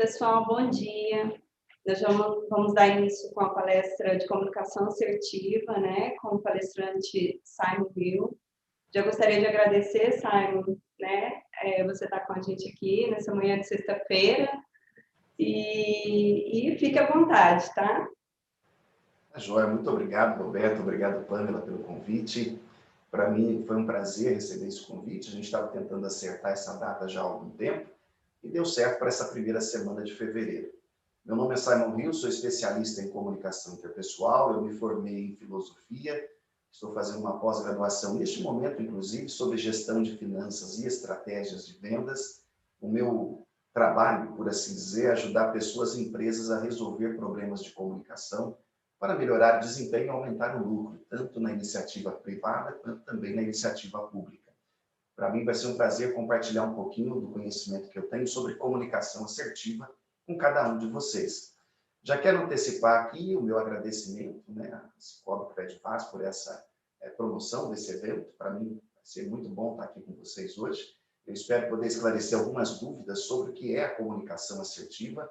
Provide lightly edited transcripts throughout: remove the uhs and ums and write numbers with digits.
Pessoal, bom dia. Nós vamos dar início com a palestra de comunicação assertiva, né, com o palestrante Simon Hill. Já gostaria de agradecer, Simon, né, você está com a gente aqui nessa manhã de sexta-feira e fique à vontade, tá? Joia, muito obrigado, Roberto, obrigado, Pamela, pelo convite. Para mim foi um prazer receber esse convite. A gente estava tentando acertar essa data já há algum tempo e deu certo para essa primeira semana de fevereiro. Meu nome é Simon Hill, sou especialista em comunicação interpessoal, eu me formei em filosofia, estou fazendo uma pós-graduação neste momento, inclusive, sobre gestão de finanças e estratégias de vendas. O meu trabalho, por assim dizer, é ajudar pessoas e empresas a resolver problemas de comunicação para melhorar o desempenho e aumentar o lucro, tanto na iniciativa privada quanto também na iniciativa pública. Para mim vai ser um prazer compartilhar um pouquinho do conhecimento que eu tenho sobre comunicação assertiva com cada um de vocês. Já quero antecipar aqui o meu agradecimento, né, a Cicobi Credifaz por essa promoção desse evento. Para mim vai ser muito bom estar aqui com vocês hoje. Eu espero poder esclarecer algumas dúvidas sobre o que é a comunicação assertiva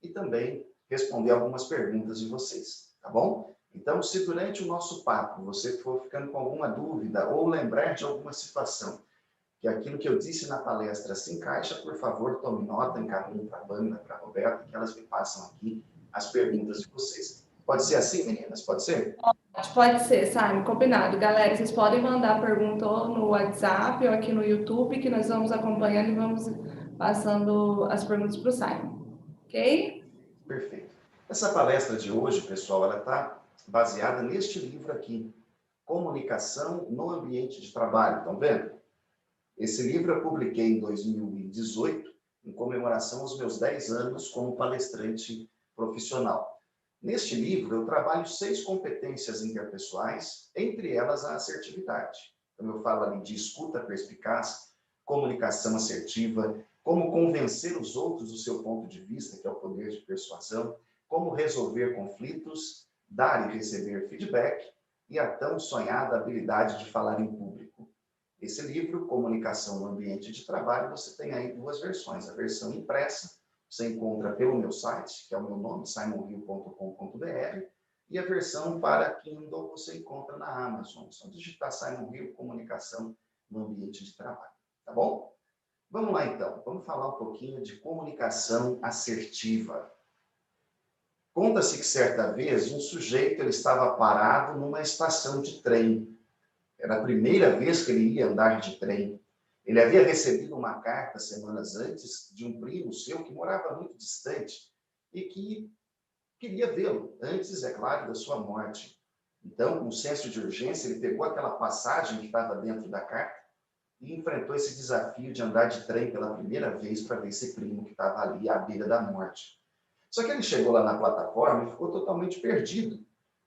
e também responder algumas perguntas de vocês, tá bom? Então, se durante o nosso papo você for ficando com alguma dúvida ou lembrar de alguma situação que aquilo que eu disse na palestra se encaixa, por favor, tome nota, encaminhe para a Banda, para a Roberta, que elas me passam aqui as perguntas de vocês. Pode ser assim, meninas? Pode ser? Pode ser, Simon, combinado. Galera, vocês podem mandar pergunta ou no WhatsApp ou aqui no YouTube, que nós vamos acompanhando e vamos passando as perguntas para o Simon. Ok? Perfeito. Essa palestra de hoje, pessoal, ela está baseada neste livro aqui, Comunicação no Ambiente de Trabalho. Estão vendo? Esse livro eu publiquei em 2018, em comemoração aos meus 10 anos como palestrante profissional. Neste livro, eu trabalho 6 competências interpessoais, entre elas a assertividade. Então, eu falo ali de escuta perspicaz, comunicação assertiva, como convencer os outros do seu ponto de vista, que é o poder de persuasão, como resolver conflitos, dar e receber feedback e a tão sonhada habilidade de falar em público. Esse livro, Comunicação no Ambiente de Trabalho, você tem aí 2 versões. A versão impressa, você encontra pelo meu site, que é o meu nome, simonhill.com.br, e a versão para Kindle você encontra na Amazon. Só digitar Simon Hill, Comunicação no Ambiente de Trabalho. Tá bom? Vamos lá, então. Vamos falar um pouquinho de comunicação assertiva. Conta-se que, certa vez, um sujeito ele estava parado numa estação de trem. Era a primeira vez que ele ia andar de trem. Ele havia recebido uma carta semanas antes de um primo seu que morava muito distante e que queria vê-lo, antes, é claro, da sua morte. Então, com um senso de urgência, ele pegou aquela passagem que estava dentro da carta e enfrentou esse desafio de andar de trem pela primeira vez para ver esse primo que estava ali à beira da morte. Só que ele chegou lá na plataforma e ficou totalmente perdido.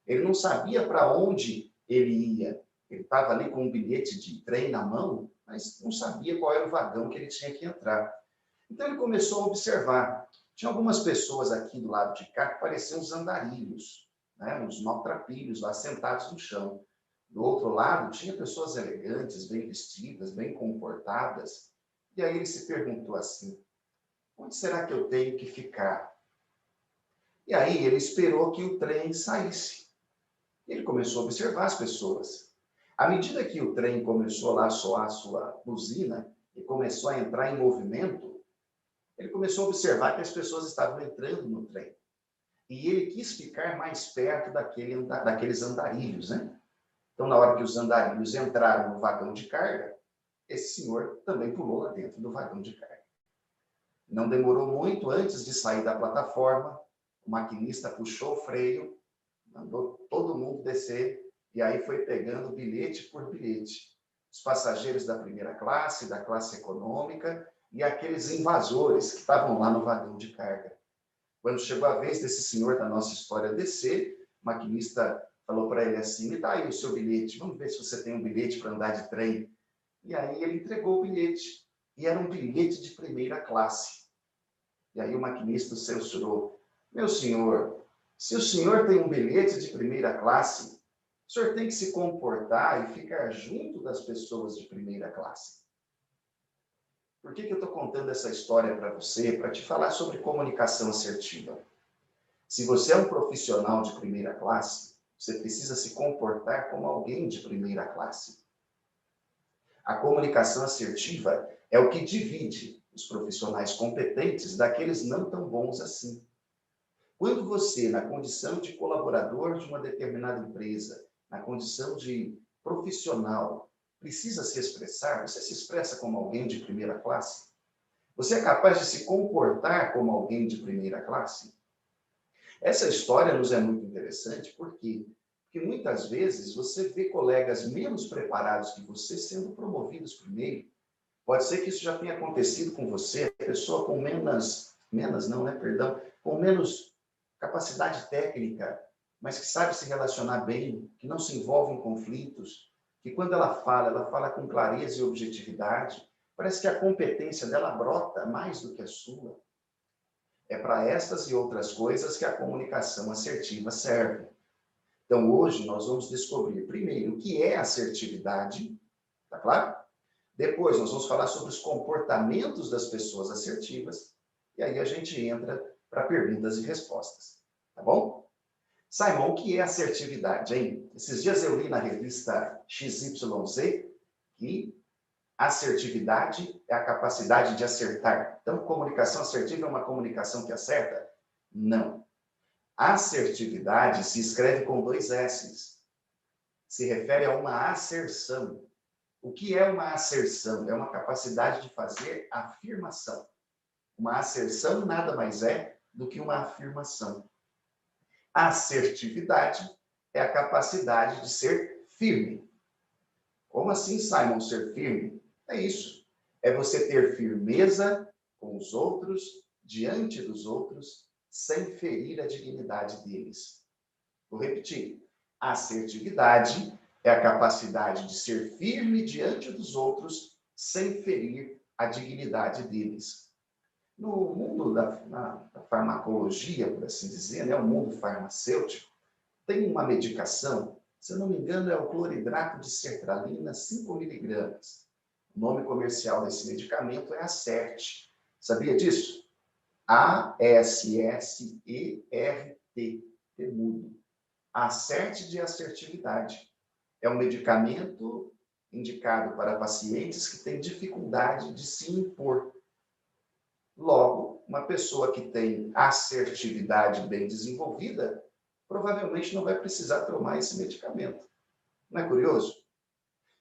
Ele não sabia para onde ele ia. Ele estava ali com um bilhete de trem na mão, mas não sabia qual era o vagão que ele tinha que entrar. Então ele começou a observar. Tinha algumas pessoas aqui do lado de cá que pareciam uns andarilhos, né? Uns maltrapilhos lá sentados no chão. Do outro lado, tinha pessoas elegantes, bem vestidas, bem comportadas. E aí ele se perguntou assim, onde será que eu tenho que ficar? E aí ele esperou que o trem saísse. Ele começou a observar as pessoas. À medida que o trem começou lá a soar a sua buzina e começou a entrar em movimento, ele começou a observar que as pessoas estavam entrando no trem. E ele quis ficar mais perto daqueles andarilhos, né? Então, na hora que os andarilhos entraram no vagão de carga, esse senhor também pulou lá dentro do vagão de carga. Não demorou muito antes de sair da plataforma, o maquinista puxou o freio, mandou todo mundo descer, e aí foi pegando bilhete por bilhete. Os passageiros da primeira classe, da classe econômica, e aqueles invasores que estavam lá no vagão de carga. Quando chegou a vez desse senhor da nossa história descer, o maquinista falou para ele assim, me dá aí o seu bilhete, vamos ver se você tem um bilhete para andar de trem. E aí ele entregou o bilhete, e era um bilhete de primeira classe. E aí o maquinista censurou, meu senhor, se o senhor tem um bilhete de primeira classe, o senhor tem que se comportar e ficar junto das pessoas de primeira classe. Por que eu estou contando essa história para você? Para te falar sobre comunicação assertiva. Se você é um profissional de primeira classe, você precisa se comportar como alguém de primeira classe. A comunicação assertiva é o que divide os profissionais competentes daqueles não tão bons assim. Quando você, na condição de colaborador de uma determinada empresa, na condição de profissional, precisa se expressar, você se expressa como alguém de primeira classe? Você é capaz de se comportar como alguém de primeira classe? Essa história nos é muito interessante, por quê? Porque muitas vezes você vê colegas menos preparados que você sendo promovidos primeiro. Pode ser que isso já tenha acontecido com você, a pessoa com com menos capacidade técnica, mas que sabe se relacionar bem, que não se envolve em conflitos, que quando ela fala com clareza e objetividade. Parece que a competência dela brota mais do que a sua. É para estas e outras coisas que a comunicação assertiva serve. Então, hoje, nós vamos descobrir, primeiro, o que é assertividade, tá claro? Depois, nós vamos falar sobre os comportamentos das pessoas assertivas, e aí a gente entra para perguntas e respostas, tá bom? Simon, o que é assertividade, hein? Esses dias eu li na revista XYZ que assertividade é a capacidade de acertar. Então, comunicação assertiva é uma comunicação que acerta? Não. Assertividade se escreve com 2 S's. Se refere a uma asserção. O que é uma asserção? É uma capacidade de fazer afirmação. Uma asserção nada mais é do que uma afirmação. Assertividade é a capacidade de ser firme. Como assim, Simon, ser firme? É isso. É você ter firmeza com os outros, diante dos outros, sem ferir a dignidade deles. Vou repetir. Assertividade é a capacidade de ser firme diante dos outros, sem ferir a dignidade deles. No mundo da farmacologia, por assim dizer, né, o mundo farmacêutico, tem uma medicação, se eu não me engano, é o cloridrato de sertralina, 5 miligramas. O nome comercial desse medicamento é Acert. Sabia disso? A-S-S-E-R-T. Temudo. Acert de assertividade. É um medicamento indicado para pacientes que têm dificuldade de se impor. Logo, uma pessoa que tem assertividade bem desenvolvida, provavelmente não vai precisar tomar esse medicamento. Não é curioso?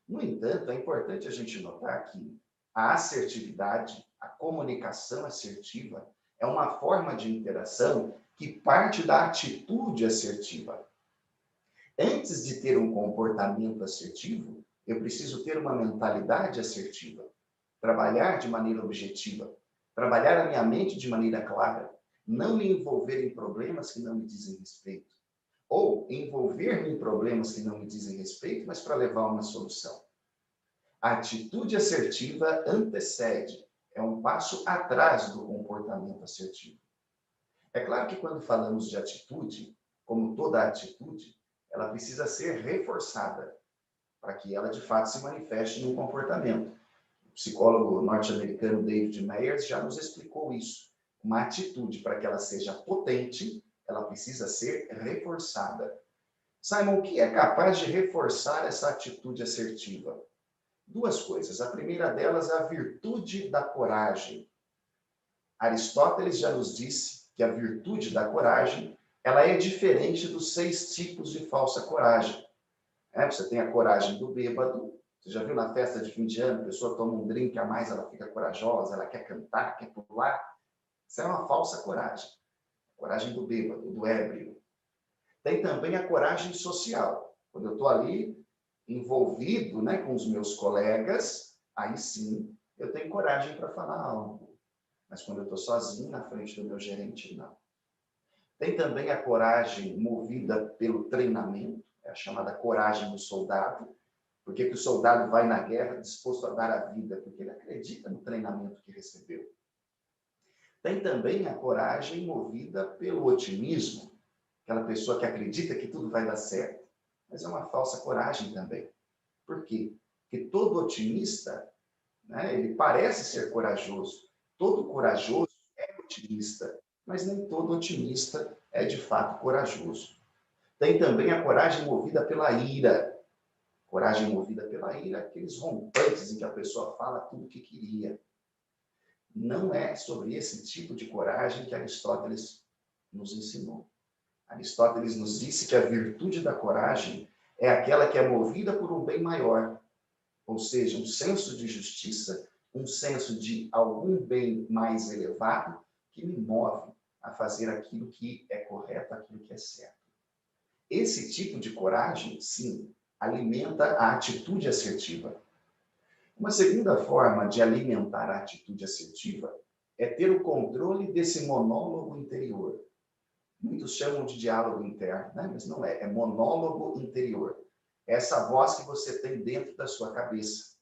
No entanto, é importante a gente notar que a assertividade, a comunicação assertiva, é uma forma de interação que parte da atitude assertiva. Antes de ter um comportamento assertivo, eu preciso ter uma mentalidade assertiva, trabalhar de maneira objetiva, trabalhar a minha mente de maneira clara, não me envolver em problemas que não me dizem respeito, ou envolver-me em problemas que não me dizem respeito, mas para levar uma solução. A atitude assertiva antecede, é um passo atrás do comportamento assertivo. É claro que quando falamos de atitude, como toda atitude, ela precisa ser reforçada para que ela de fato se manifeste no comportamento. O psicólogo norte-americano David Meyers já nos explicou isso. Uma atitude, para que ela seja potente, ela precisa ser reforçada. Simon, o que é capaz de reforçar essa atitude assertiva? 2 coisas. A primeira delas é a virtude da coragem. Aristóteles já nos disse que a virtude da coragem ela é diferente dos 6 tipos de falsa coragem. Você tem a coragem do bêbado. Você já viu na festa de fim de ano, a pessoa toma um drink a mais, ela fica corajosa, ela quer cantar, quer pular. Isso é uma falsa coragem. Coragem do bêbado, do ébrio. Tem também a coragem social. Quando eu estou ali envolvido, né, com os meus colegas, aí sim eu tenho coragem para falar algo. Mas quando eu estou sozinho na frente do meu gerente, não. Tem também a coragem movida pelo treinamento, é a chamada coragem do soldado. Por que o soldado vai na guerra disposto a dar a vida? Porque ele acredita no treinamento que recebeu. Tem também a coragem movida pelo otimismo, aquela pessoa que acredita que tudo vai dar certo. Mas é uma falsa coragem também. Por quê? Porque todo otimista né? Ele parece ser corajoso. Todo corajoso é otimista, mas nem todo otimista é de fato corajoso. Tem também a coragem movida pela ira. Coragem movida pela ira, aqueles rompantes em que a pessoa fala tudo o que queria. Não é sobre esse tipo de coragem que Aristóteles nos ensinou. Aristóteles nos disse que a virtude da coragem é aquela que é movida por um bem maior, ou seja, um senso de justiça, um senso de algum bem mais elevado que me move a fazer aquilo que é correto, aquilo que é certo. Esse tipo de coragem, sim, alimenta a atitude assertiva. Uma segunda forma de alimentar a atitude assertiva é ter o controle desse monólogo interior. Muitos chamam de diálogo interno, né? Mas não é, é monólogo interior. É essa voz que você tem dentro da sua cabeça.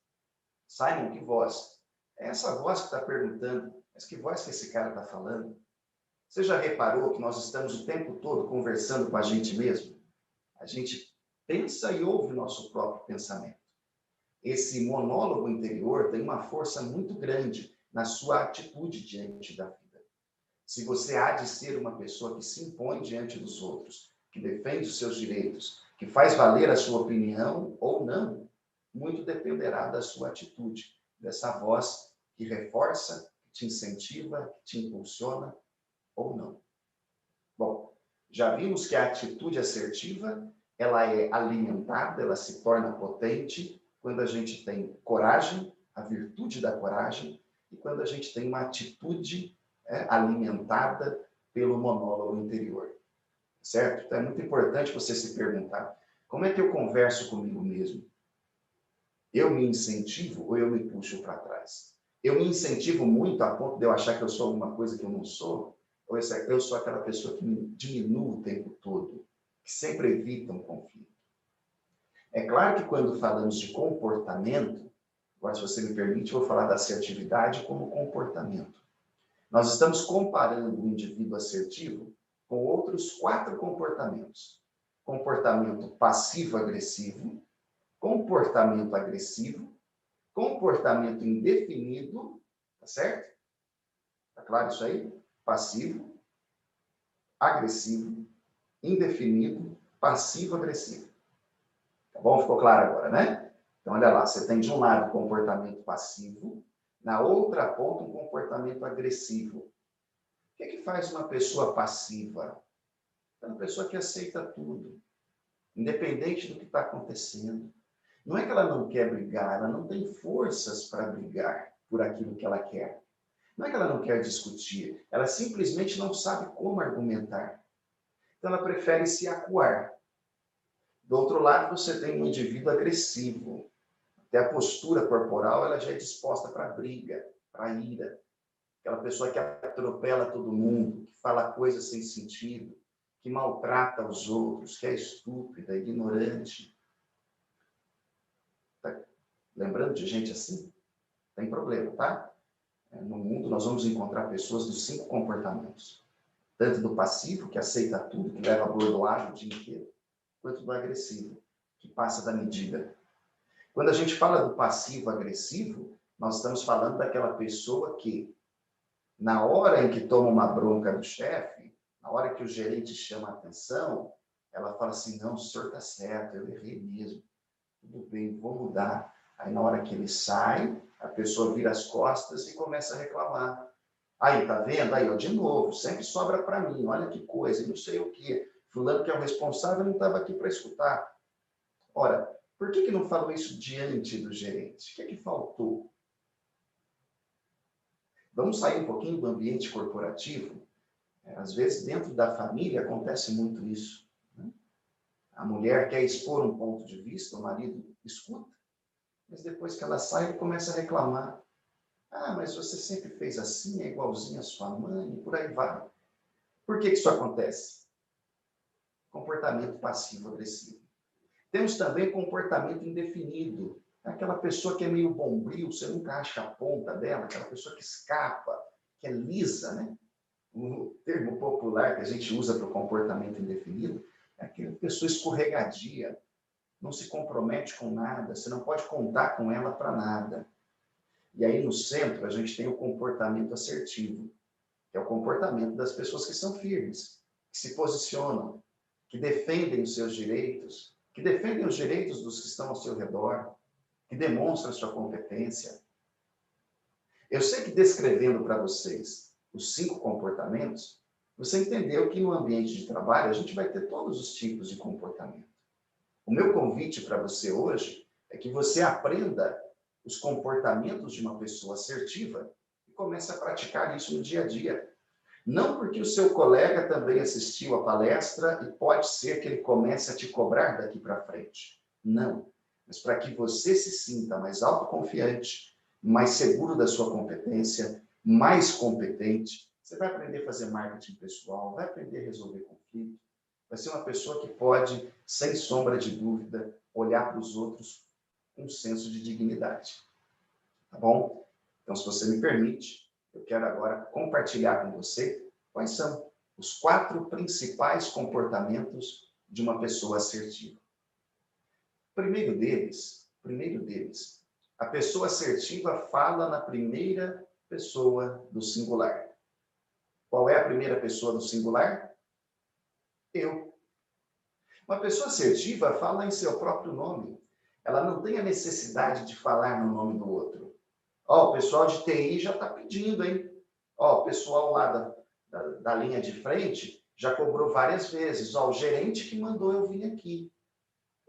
Simon, que voz? É essa voz que está perguntando, mas que voz que esse cara está falando? Você já reparou que nós estamos o tempo todo conversando com a gente mesmo? A gente pensa e ouve o nosso próprio pensamento. Esse monólogo interior tem uma força muito grande na sua atitude diante da vida. Se você há de ser uma pessoa que se impõe diante dos outros, que defende os seus direitos, que faz valer a sua opinião ou não, muito dependerá da sua atitude, dessa voz que reforça, que te incentiva, que te impulsiona ou não. Bom, já vimos que a atitude assertiva, ela é alimentada, ela se torna potente quando a gente tem coragem, a virtude da coragem, e quando a gente tem uma atitude alimentada pelo monólogo interior. Certo? Então é muito importante você se perguntar, como é que eu converso comigo mesmo? Eu me incentivo ou eu me puxo para trás? Eu me incentivo muito a ponto de eu achar que eu sou alguma coisa que eu não sou? Ou eu sou aquela pessoa que me diminui o tempo todo, que sempre evita um conflito? É claro que quando falamos de comportamento, agora se você me permite, eu vou falar da assertividade como comportamento. Nós estamos comparando o indivíduo assertivo com outros 4 comportamentos. Comportamento passivo-agressivo, comportamento agressivo, comportamento indefinido, tá certo? Tá claro isso aí? Passivo, agressivo, indefinido, passivo-agressivo. Tá bom? Ficou claro agora, né? Então, olha lá, você tem de um lado comportamento passivo, na outra ponta um comportamento agressivo. O que faz uma pessoa passiva? É uma pessoa que aceita tudo, independente do que está acontecendo. Não é que ela não quer brigar, ela não tem forças para brigar por aquilo que ela quer. Não é que ela não quer discutir, ela simplesmente não sabe como argumentar. Então ela prefere se acuar. Do outro lado, você tem um indivíduo agressivo. Até a postura corporal ela já é disposta para briga, para ira. Aquela pessoa que atropela todo mundo, que fala coisas sem sentido, que maltrata os outros, que é estúpida, ignorante. Tá lembrando de gente assim? Tem problema, tá? No mundo nós vamos encontrar pessoas dos 5 comportamentos. Tanto do passivo, que aceita tudo, que leva a bordoada o dia inteiro, quanto do agressivo, que passa da medida. Quando a gente fala do passivo-agressivo, nós estamos falando daquela pessoa que, na hora em que toma uma bronca do chefe, na hora que o gerente chama a atenção, ela fala assim, não, o senhor está certo, eu errei mesmo. Tudo bem, vou mudar. Aí na hora que ele sai, a pessoa vira as costas e começa a reclamar. Aí, tá vendo? Aí, ó, de novo, sempre sobra para mim, olha que coisa, e não sei o quê. Fulano que é o responsável não estava aqui para escutar. Ora, por que não falou isso diante do gerente? O que faltou? Vamos sair um pouquinho do ambiente corporativo? Às vezes, dentro da família, acontece muito isso. Né? A mulher quer expor um ponto de vista, o marido escuta, mas depois que ela sai, ele começa a reclamar. Ah, mas você sempre fez assim, é igualzinho a sua mãe, e por aí vai. Por que isso acontece? Comportamento passivo-agressivo. Temos também comportamento indefinido. Aquela pessoa que é meio bombril, você nunca acha a ponta dela, aquela pessoa que escapa, que é lisa, né? O termo popular que a gente usa para o comportamento indefinido é aquela pessoa escorregadia, não se compromete com nada, você não pode contar com ela para nada. E aí, no centro, a gente tem o comportamento assertivo, que é o comportamento das pessoas que são firmes, que se posicionam, que defendem os seus direitos, que defendem os direitos dos que estão ao seu redor, que demonstram sua competência. Eu sei que descrevendo para vocês os 5 comportamentos, você entendeu que no ambiente de trabalho a gente vai ter todos os tipos de comportamento. O meu convite para você hoje é que você aprenda os comportamentos de uma pessoa assertiva e comece a praticar isso no dia a dia. Não porque o seu colega também assistiu a palestra e pode ser que ele comece a te cobrar daqui para frente. Não. Mas para que você se sinta mais autoconfiante, mais seguro da sua competência, mais competente, você vai aprender a fazer marketing pessoal, vai aprender a resolver conflitos, vai ser uma pessoa que pode, sem sombra de dúvida, olhar para os outros com um senso de dignidade. Tá bom? Então, se você me permite, eu quero agora compartilhar com você quais são os 4 principais comportamentos de uma pessoa assertiva. Primeiro deles, a pessoa assertiva fala na primeira pessoa do singular. Qual é a primeira pessoa do singular? Eu. Uma pessoa assertiva fala em seu próprio nome. Ela não tem a necessidade de falar no nome do outro. Ó, o pessoal de TI já está pedindo, hein? Ó, o pessoal lá da linha de frente já cobrou várias vezes. Ó, o gerente que mandou eu vir aqui.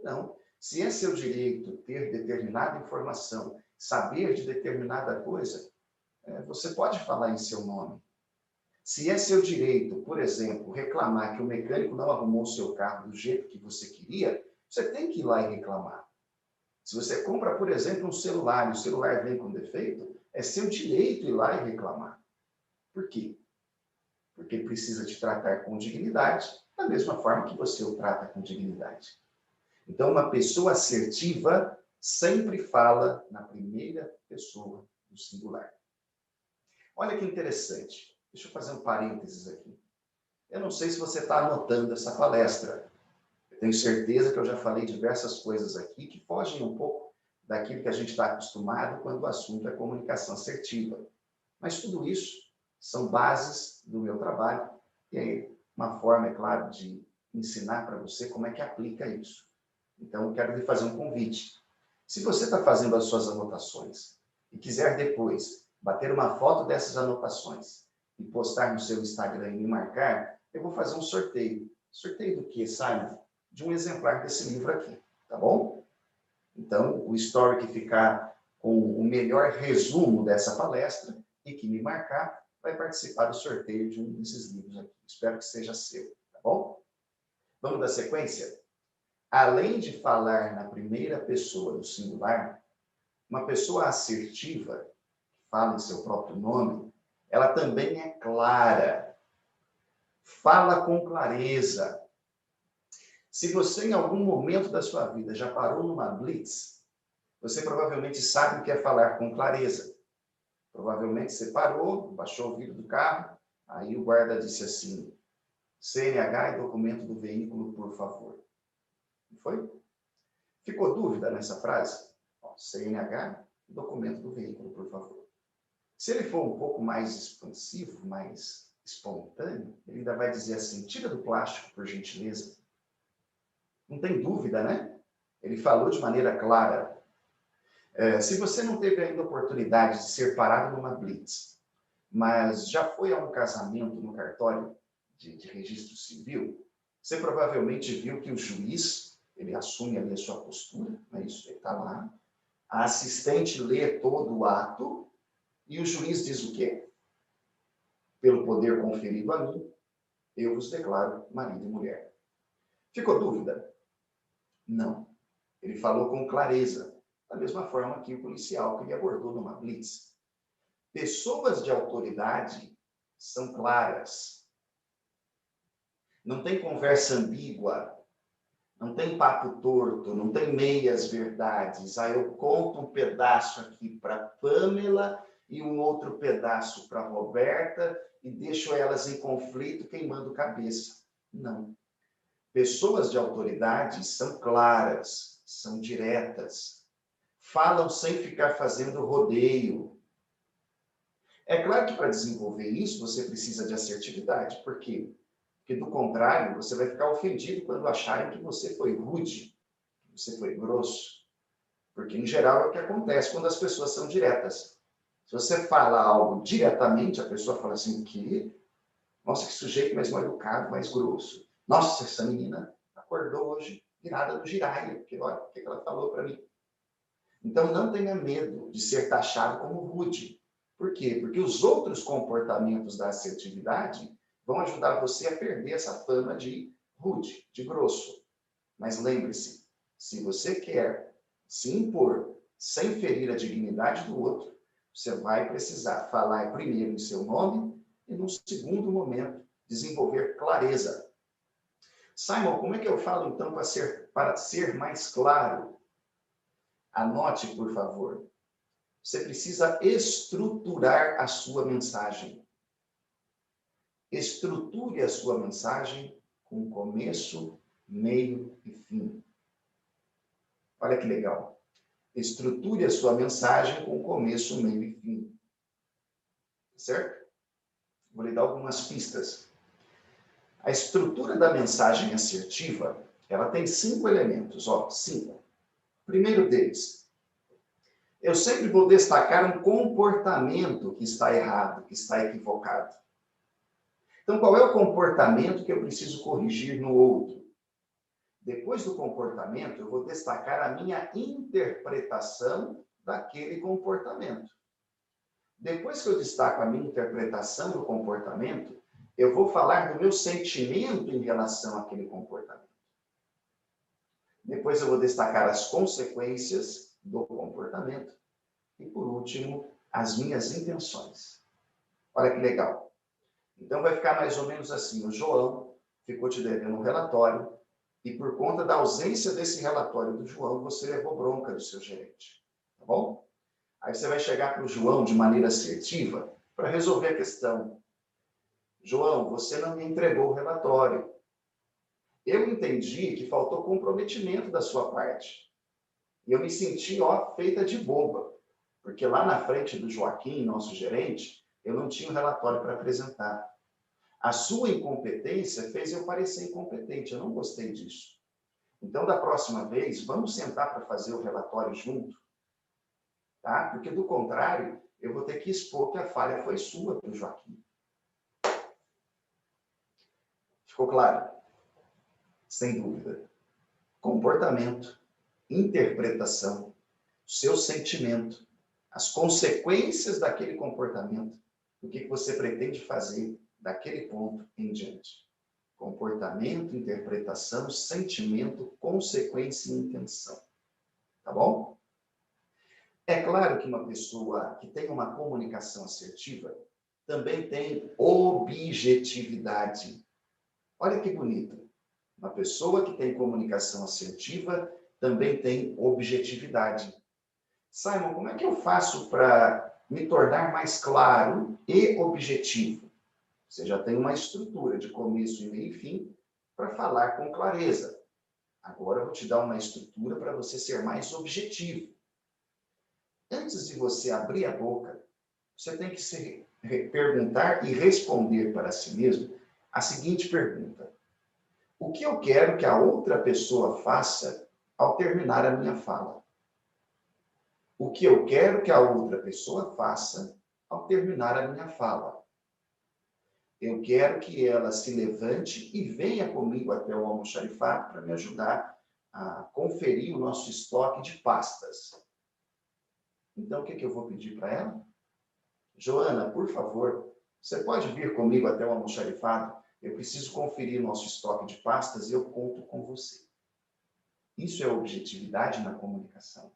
Não. Se é seu direito ter determinada informação, saber de determinada coisa, você pode falar em seu nome. Se é seu direito, por exemplo, reclamar que o mecânico não arrumou o seu carro do jeito que você queria, você tem que ir lá e reclamar. Se você compra, por exemplo, um celular e o celular vem com defeito, é seu direito ir lá e reclamar. Por quê? Porque ele precisa te tratar com dignidade, da mesma forma que você o trata com dignidade. Então, uma pessoa assertiva sempre fala na primeira pessoa do singular. Olha que interessante. Deixa eu fazer um parênteses aqui. Eu não sei se você está anotando essa palestra. Eu tenho certeza que eu já falei diversas coisas aqui que fogem um pouco daquilo que a gente está acostumado quando o assunto é comunicação assertiva. Mas tudo isso são bases do meu trabalho e é uma forma, é claro, de ensinar para você como é que aplica isso. Então, eu quero lhe fazer um convite. Se você está fazendo as suas anotações e quiser depois bater uma foto dessas anotações e postar no seu Instagram e me marcar, eu vou fazer um sorteio. Sorteio do quê, Simon? De um exemplar desse livro aqui, tá bom? Então, o story que ficar com o melhor resumo dessa palestra e que me marcar, vai participar do sorteio de um desses livros aqui. Espero que seja seu, tá bom? Vamos dar sequência? Além de falar na primeira pessoa do singular, uma pessoa assertiva, que fala em seu próprio nome, ela também é clara. Fala com clareza. Se você, em algum momento da sua vida, já parou numa blitz, você provavelmente sabe o que é falar com clareza. Provavelmente você parou, baixou o vidro do carro, aí o guarda disse assim, CNH e documento do veículo, por favor. Não foi? Ficou dúvida nessa frase? CNH e documento do veículo, por favor. Se ele for um pouco mais expansivo, mais espontâneo, ele ainda vai dizer assim, tira do plástico, por gentileza. Não tem dúvida, né? Ele falou de maneira clara. Se você não teve ainda a oportunidade de ser parado numa blitz, mas já foi a um casamento no cartório de registro civil, você provavelmente viu que o juiz, ele assume ali a sua postura, não é isso? Ele está lá. A assistente lê todo o ato e o juiz diz o quê? Pelo poder conferido a mim, eu vos declaro marido e mulher. Ficou dúvida? Não. Ele falou com clareza, da mesma forma que o policial que ele abordou numa blitz. Pessoas de autoridade são claras. Não tem conversa ambígua, não tem papo torto, não tem meias verdades. Aí eu conto um pedaço aqui para Pamela e um outro pedaço para Roberta e deixo elas em conflito queimando cabeça. Não. Pessoas de autoridade são claras, são diretas, falam sem ficar fazendo rodeio. É claro que para desenvolver isso, você precisa de assertividade. Por quê? Porque, do contrário, você vai ficar ofendido quando acharem que você foi rude, que você foi grosso. Porque, em geral, é o que acontece quando as pessoas são diretas. Se você fala algo diretamente, a pessoa fala assim, que? Nossa, que sujeito mais mal educado, mais grosso. Nossa, essa menina acordou hoje virada do giraia, porque olha o que ela falou para mim. Então, não tenha medo de ser taxado como rude. Por quê? Porque os outros comportamentos da assertividade vão ajudar você a perder essa fama de rude, de grosso. Mas lembre-se, se você quer se impor sem ferir a dignidade do outro, você vai precisar falar primeiro em seu nome e, num segundo momento, desenvolver clareza. Simon, como é que eu falo, então, para ser mais claro? Anote, por favor. Você precisa estruturar a sua mensagem. Estruture a sua mensagem com começo, meio e fim. Olha que legal. Estruture a sua mensagem com começo, meio e fim. Certo? Vou lhe dar algumas pistas. A estrutura da mensagem assertiva, ela tem 5 elementos. 5. Primeiro deles, eu sempre vou destacar um comportamento que está errado, que está equivocado. Então, qual é o comportamento que eu preciso corrigir no outro? Depois do comportamento, eu vou destacar a minha interpretação daquele comportamento. Depois que eu destaco a minha interpretação do comportamento, eu vou falar do meu sentimento em relação àquele comportamento. Depois eu vou destacar as consequências do comportamento. E, por último, as minhas intenções. Olha que legal. Então, vai ficar mais ou menos assim. O João ficou te devendo um relatório e, por conta da ausência desse relatório do João, você levou bronca do seu gerente. Tá bom? Aí você vai chegar para o João de maneira assertiva para resolver a questão. João, você não me entregou o relatório. Eu entendi que faltou comprometimento da sua parte. E eu me senti, feita de boba. Porque lá na frente do Joaquim, nosso gerente, eu não tinha um relatório para apresentar. A sua incompetência fez eu parecer incompetente. Eu não gostei disso. Então, da próxima vez, vamos sentar para fazer o relatório junto. Tá? Porque, do contrário, eu vou ter que expor que a falha foi sua para o Joaquim. Ficou claro? Sem dúvida. Comportamento, interpretação, seu sentimento, as consequências daquele comportamento, o que você pretende fazer daquele ponto em diante. Comportamento, interpretação, sentimento, consequência e intenção. Tá bom? É claro que uma pessoa que tem uma comunicação assertiva também tem objetividade. Olha que bonito. Uma pessoa que tem comunicação assertiva também tem objetividade. Simon, como é que eu faço para me tornar mais claro e objetivo? Você já tem uma estrutura de começo, meio e fim para falar com clareza. Agora eu vou te dar uma estrutura para você ser mais objetivo. Antes de você abrir a boca, você tem que se perguntar e responder para si mesmo a seguinte pergunta: o que eu quero que a outra pessoa faça ao terminar a minha fala? O que eu quero que a outra pessoa faça ao terminar a minha fala? Eu quero que ela se levante e venha comigo até o almoxarifado para me ajudar a conferir o nosso estoque de pastas. Então, o que eu vou pedir para ela? Joana, por favor, você pode vir comigo até o almoxarifado? Eu preciso conferir o nosso estoque de pastas e eu conto com você. Isso é objetividade na comunicação.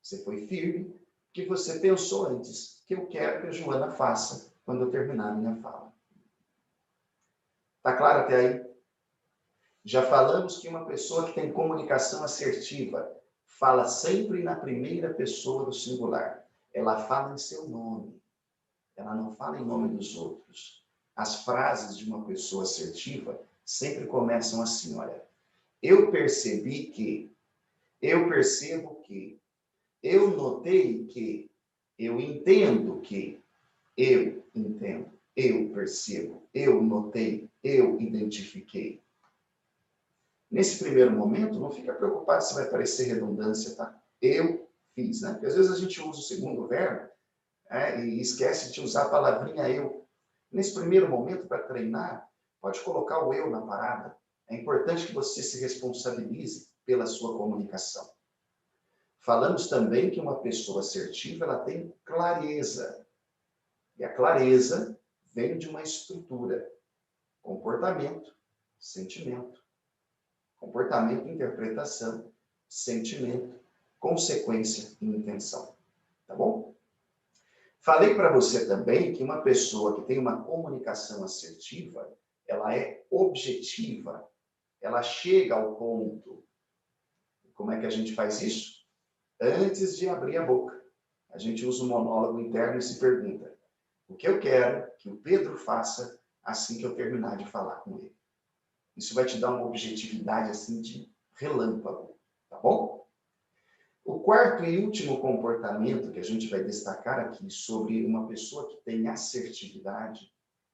Você foi firme, que você pensou antes, que eu quero que a Joana faça quando eu terminar a minha fala. Está claro até aí? Já falamos que uma pessoa que tem comunicação assertiva fala sempre na primeira pessoa do singular. Ela fala em seu nome. Ela não fala em nome dos outros. As frases de uma pessoa assertiva sempre começam assim, olha. Eu percebi que, eu percebo que, eu notei que, eu entendo que, eu entendo, eu percebo, eu notei, eu identifiquei. Nesse primeiro momento, não fica preocupado se vai parecer redundância, tá? Eu fiz, né? Porque às vezes a gente usa o segundo verbo e esquece de usar a palavrinha eu. Nesse primeiro momento, para treinar, pode colocar o eu na parada. É importante que você se responsabilize pela sua comunicação. Falamos também que uma pessoa assertiva, ela tem clareza. E a clareza vem de uma estrutura. Comportamento, sentimento. Comportamento, interpretação, sentimento, consequência e intenção. Tá bom? Falei para você também que uma pessoa que tem uma comunicação assertiva, ela é objetiva, ela chega ao ponto. Como é que a gente faz isso? Antes de abrir a boca, a gente usa um monólogo interno e se pergunta: o que eu quero que o Pedro faça assim que eu terminar de falar com ele? Isso vai te dar uma objetividade assim de relâmpago, tá bom? O quarto e último comportamento que a gente vai destacar aqui sobre uma pessoa que tem assertividade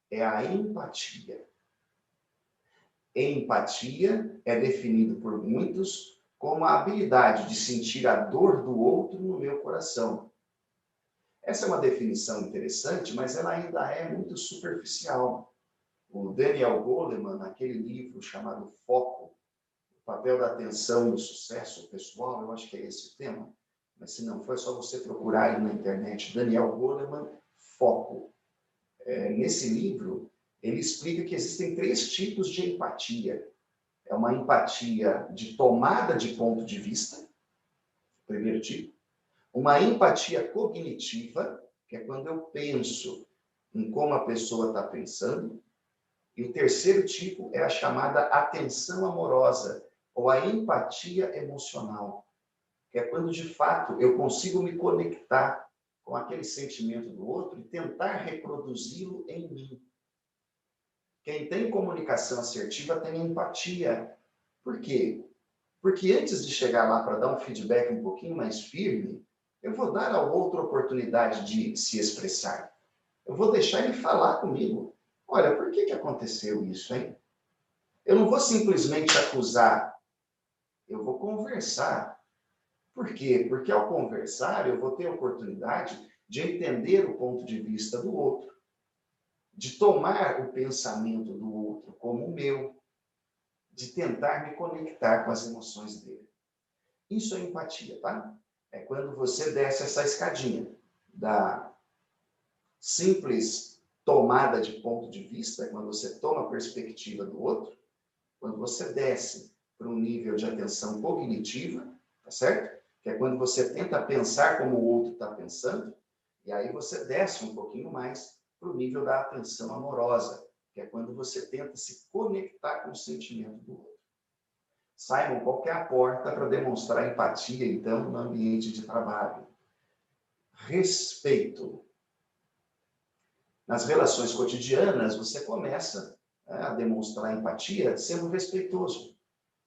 é a empatia. Empatia é definido por muitos como a habilidade de sentir a dor do outro no meu coração. Essa é uma definição interessante, mas ela ainda é muito superficial. O Daniel Goleman, naquele livro chamado Foco, o papel da atenção no sucesso pessoal, eu acho que é esse o tema, mas se não for, é só você procurar aí na internet, Daniel Goleman, Foco. Nesse livro, ele explica que existem 3 tipos de empatia. É uma empatia de tomada de ponto de vista, primeiro tipo. Uma empatia cognitiva, que é quando eu penso em como a pessoa está pensando. E o terceiro tipo é a chamada atenção amorosa, ou a empatia emocional, que é quando, de fato, eu consigo me conectar com aquele sentimento do outro e tentar reproduzi-lo em mim. Quem tem comunicação assertiva tem empatia. Por quê? Porque antes de chegar lá para dar um feedback um pouquinho mais firme, eu vou dar ao outro a oportunidade de se expressar. Eu vou deixar ele falar comigo. Olha, por que aconteceu isso, hein? Eu não vou simplesmente acusar, eu vou conversar. Por quê? Porque ao conversar, eu vou ter a oportunidade de entender o ponto de vista do outro, de tomar o pensamento do outro como o meu, de tentar me conectar com as emoções dele. Isso é empatia, tá? É quando você desce essa escadinha da simples tomada de ponto de vista, quando você toma a perspectiva do outro, quando você desce para um nível de atenção cognitiva, tá certo? Que é quando você tenta pensar como o outro está pensando, e aí você desce um pouquinho mais para o nível da atenção amorosa, que é quando você tenta se conectar com o sentimento do outro. Simon, qual que é a porta para demonstrar empatia, então, no ambiente de trabalho? Respeito. Nas relações cotidianas, você começa a demonstrar empatia sendo respeitoso.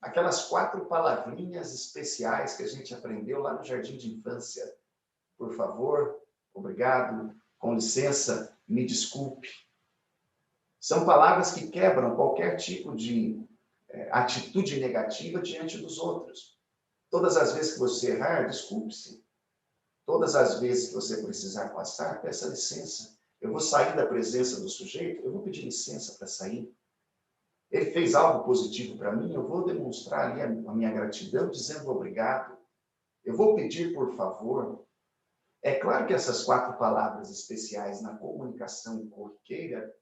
Aquelas 4 palavrinhas especiais que a gente aprendeu lá no jardim de infância. Por favor, obrigado, com licença, me desculpe. São palavras que quebram qualquer tipo de atitude negativa diante dos outros. Todas as vezes que você errar, desculpe-se. Todas as vezes que você precisar passar, peça licença. Eu vou sair da presença do sujeito, eu vou pedir licença para sair. Ele fez algo positivo para mim, eu vou demonstrar ali a minha gratidão dizendo obrigado. Eu vou pedir por favor. É claro que essas 4 palavras especiais na comunicação corriqueira,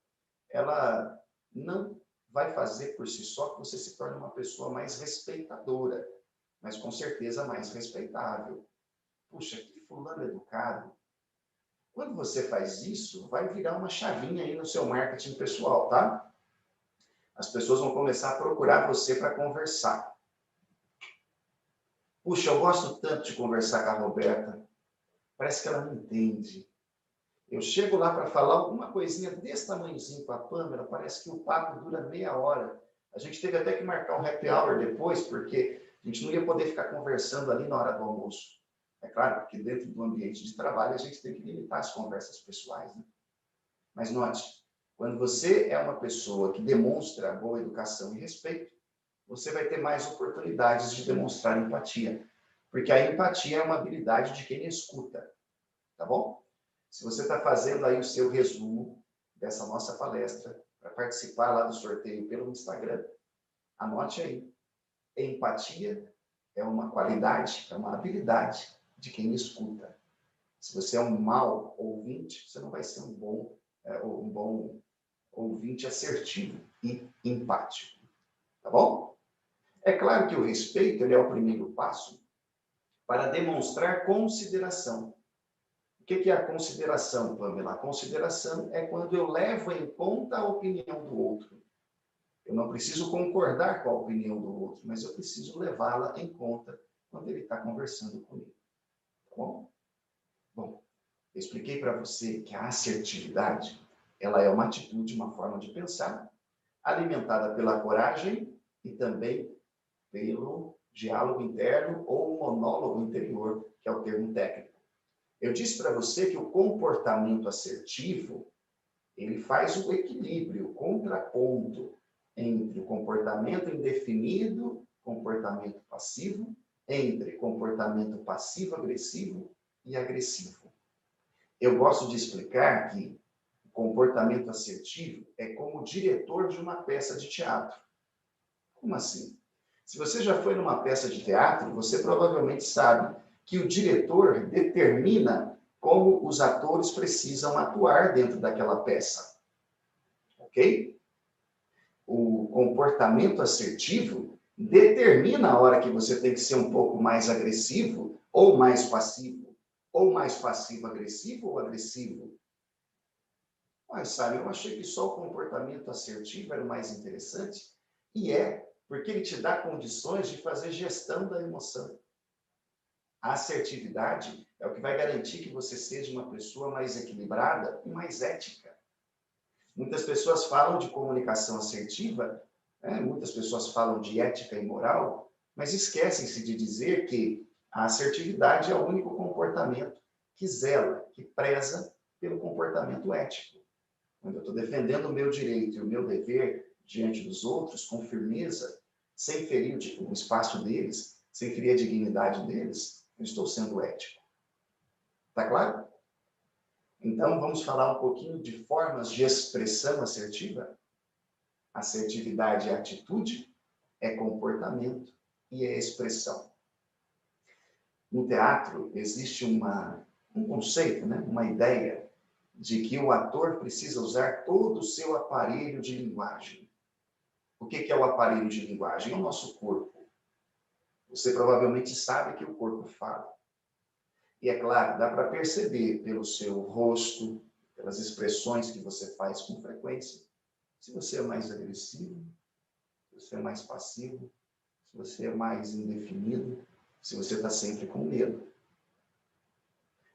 ela não vai fazer por si só que você se torne uma pessoa mais respeitadora, mas com certeza mais respeitável. Puxa, que fulano educado. Quando você faz isso, vai virar uma chavinha aí no seu marketing pessoal, tá? As pessoas vão começar a procurar você para conversar. Puxa, eu gosto tanto de conversar com a Roberta. Parece que ela não entende. Eu chego lá para falar alguma coisinha desse tamanhozinho com a Pâmela, parece que o papo dura meia hora. A gente teve até que marcar um happy hour depois, porque a gente não ia poder ficar conversando ali na hora do almoço. É claro, porque dentro do ambiente de trabalho a gente tem que limitar as conversas pessoais, né? Mas note, quando você é uma pessoa que demonstra boa educação e respeito, você vai ter mais oportunidades de demonstrar empatia. Porque a empatia é uma habilidade de quem escuta, tá bom? Se você está fazendo aí o seu resumo dessa nossa palestra, para participar lá do sorteio pelo Instagram, anote aí. Empatia é uma qualidade, é uma habilidade de quem escuta. Se você é um mau ouvinte, você não vai ser um bom ouvinte assertivo e empático, tá bom? É claro que o respeito ele é o primeiro passo para demonstrar consideração. O que é a consideração, Pamela? A consideração é quando eu levo em conta a opinião do outro. Eu não preciso concordar com a opinião do outro, mas eu preciso levá-la em conta quando ele está conversando comigo. Tá bom? Bom, eu expliquei para você que a assertividade ela é uma atitude, uma forma de pensar, alimentada pela coragem e também pelo diálogo interno ou monólogo interior, que é o termo técnico. Eu disse para você que o comportamento assertivo, ele faz o equilíbrio, o contraponto entre o comportamento indefinido, comportamento passivo, entre comportamento passivo-agressivo e agressivo. Eu gosto de explicar que o comportamento assertivo é como o diretor de uma peça de teatro. Como assim? Se você já foi numa peça de teatro, você provavelmente sabe que o diretor determina como os atores precisam atuar dentro daquela peça. Ok? O comportamento assertivo determina a hora que você tem que ser um pouco mais agressivo ou mais passivo-agressivo ou agressivo. Mas, sabe, eu achei que só o comportamento assertivo era o mais interessante. E porque ele te dá condições de fazer gestão da emoção. A assertividade é o que vai garantir que você seja uma pessoa mais equilibrada e mais ética. Muitas pessoas falam de comunicação assertiva, muitas pessoas falam de ética e moral, mas esquecem-se de dizer que a assertividade é o único comportamento que zela, que preza pelo comportamento ético. Quando eu estou defendendo o meu direito e o meu dever diante dos outros com firmeza, sem ferir o espaço deles, sem ferir a dignidade deles, eu estou sendo ético. Tá claro? Então, vamos falar um pouquinho de formas de expressão assertiva? Assertividade é atitude, é comportamento e é expressão. No teatro, existe um conceito, uma ideia de que o ator precisa usar todo o seu aparelho de linguagem. O que é o aparelho de linguagem? É o nosso corpo. Você provavelmente sabe que o corpo fala. E é claro, dá para perceber pelo seu rosto, pelas expressões que você faz com frequência, se você é mais agressivo, se você é mais passivo, se você é mais indefinido, se você está sempre com medo.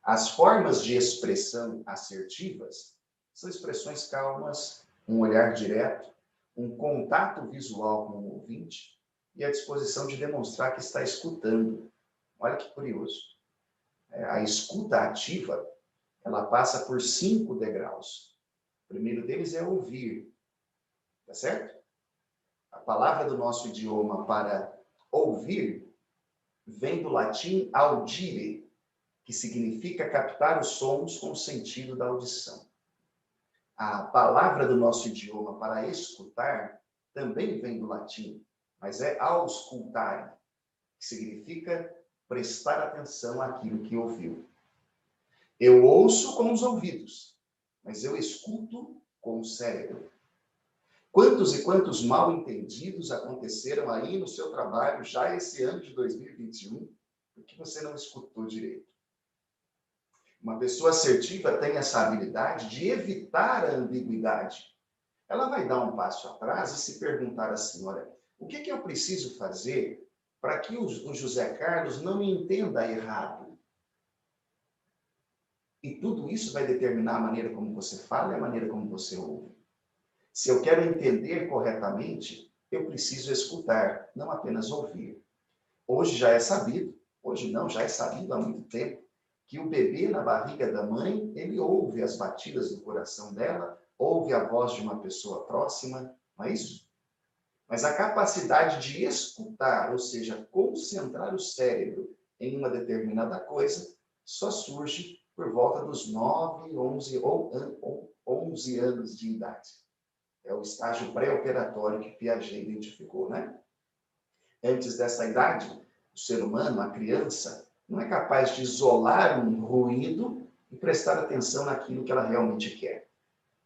As formas de expressão assertivas são expressões calmas, um olhar direto, um contato visual com o ouvinte e a disposição de demonstrar que está escutando. Olha que curioso. A escuta ativa, ela passa por 5 degraus. O primeiro deles é ouvir, tá certo? A palavra do nosso idioma para ouvir vem do latim audire, que significa captar os sons com o sentido da audição. A palavra do nosso idioma para escutar também vem do latim, mas é auscultare, que significa prestar atenção àquilo que ouviu. Eu ouço com os ouvidos, mas eu escuto com o cérebro. Quantos e quantos mal-entendidos aconteceram aí no seu trabalho já esse ano de 2021, porque você não escutou direito? Uma pessoa assertiva tem essa habilidade de evitar a ambiguidade. Ela vai dar um passo atrás e se perguntar assim, olha, o que eu preciso fazer para que o José Carlos não me entenda errado? E tudo isso vai determinar a maneira como você fala e a maneira como você ouve. Se eu quero entender corretamente, eu preciso escutar, não apenas ouvir. Hoje já é sabido, hoje não, já é sabido há muito tempo, que o bebê na barriga da mãe, ele ouve as batidas do coração dela, ouve a voz de uma pessoa próxima, não é isso? Mas a capacidade de escutar, ou seja, concentrar o cérebro em uma determinada coisa, só surge por volta dos 9, 11 ou 11 anos de idade. É o estágio pré-operatório que Piaget identificou, né? Antes dessa idade, o ser humano, a criança, não é capaz de isolar um ruído e prestar atenção naquilo que ela realmente quer.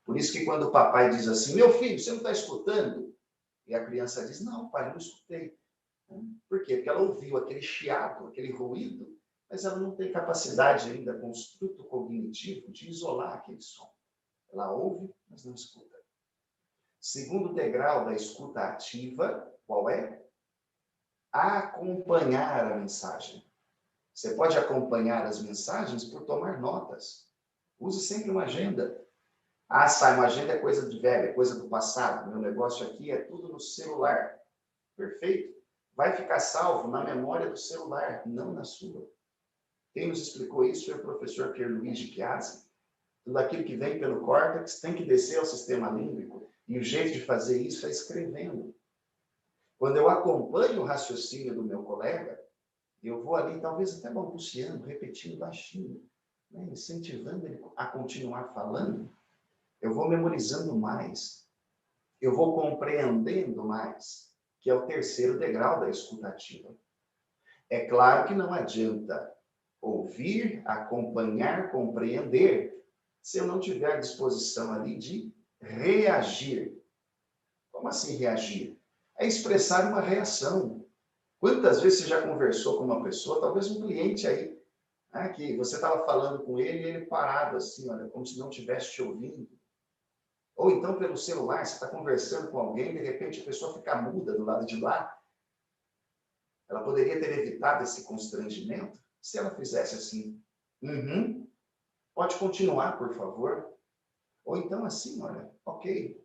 Por isso que quando o papai diz assim, meu filho, você não está escutando? E a criança diz, não, pai, não escutei. Por quê? Porque ela ouviu aquele chiado, aquele ruído, mas ela não tem capacidade ainda, construto cognitivo, de isolar aquele som. Ela ouve, mas não escuta. Segundo degrau da escuta ativa, qual é? Acompanhar a mensagem. Você pode acompanhar as mensagens por tomar notas. Use sempre uma agenda. Ah, sai, uma agenda é coisa de velho, é coisa do passado. Meu negócio aqui é tudo no celular. Perfeito? Vai ficar salvo na memória do celular, não na sua. Quem nos explicou isso foi o professor Pierluigi Chiazzi. Tudo aquilo que vem pelo córtex tem que descer ao sistema límbico. E o jeito de fazer isso é escrevendo. Quando eu acompanho o raciocínio do meu colega, eu vou ali, talvez até balbuciando, repetindo baixinho, né? Incentivando ele a continuar falando. Eu vou memorizando mais. Eu vou compreendendo mais, que é o terceiro degrau da escutativa. É claro que não adianta ouvir, acompanhar, compreender, se eu não tiver a disposição ali de reagir. Como assim reagir? É expressar uma reação. Quantas vezes você já conversou com uma pessoa, talvez um cliente aí, né, que você estava falando com ele e ele parado assim, olha, como se não estivesse te ouvindo. Ou então pelo celular, você está conversando com alguém, de repente a pessoa fica muda do lado de lá. Ela poderia ter evitado esse constrangimento se ela fizesse assim, pode continuar, por favor. Ou então assim, olha, ok,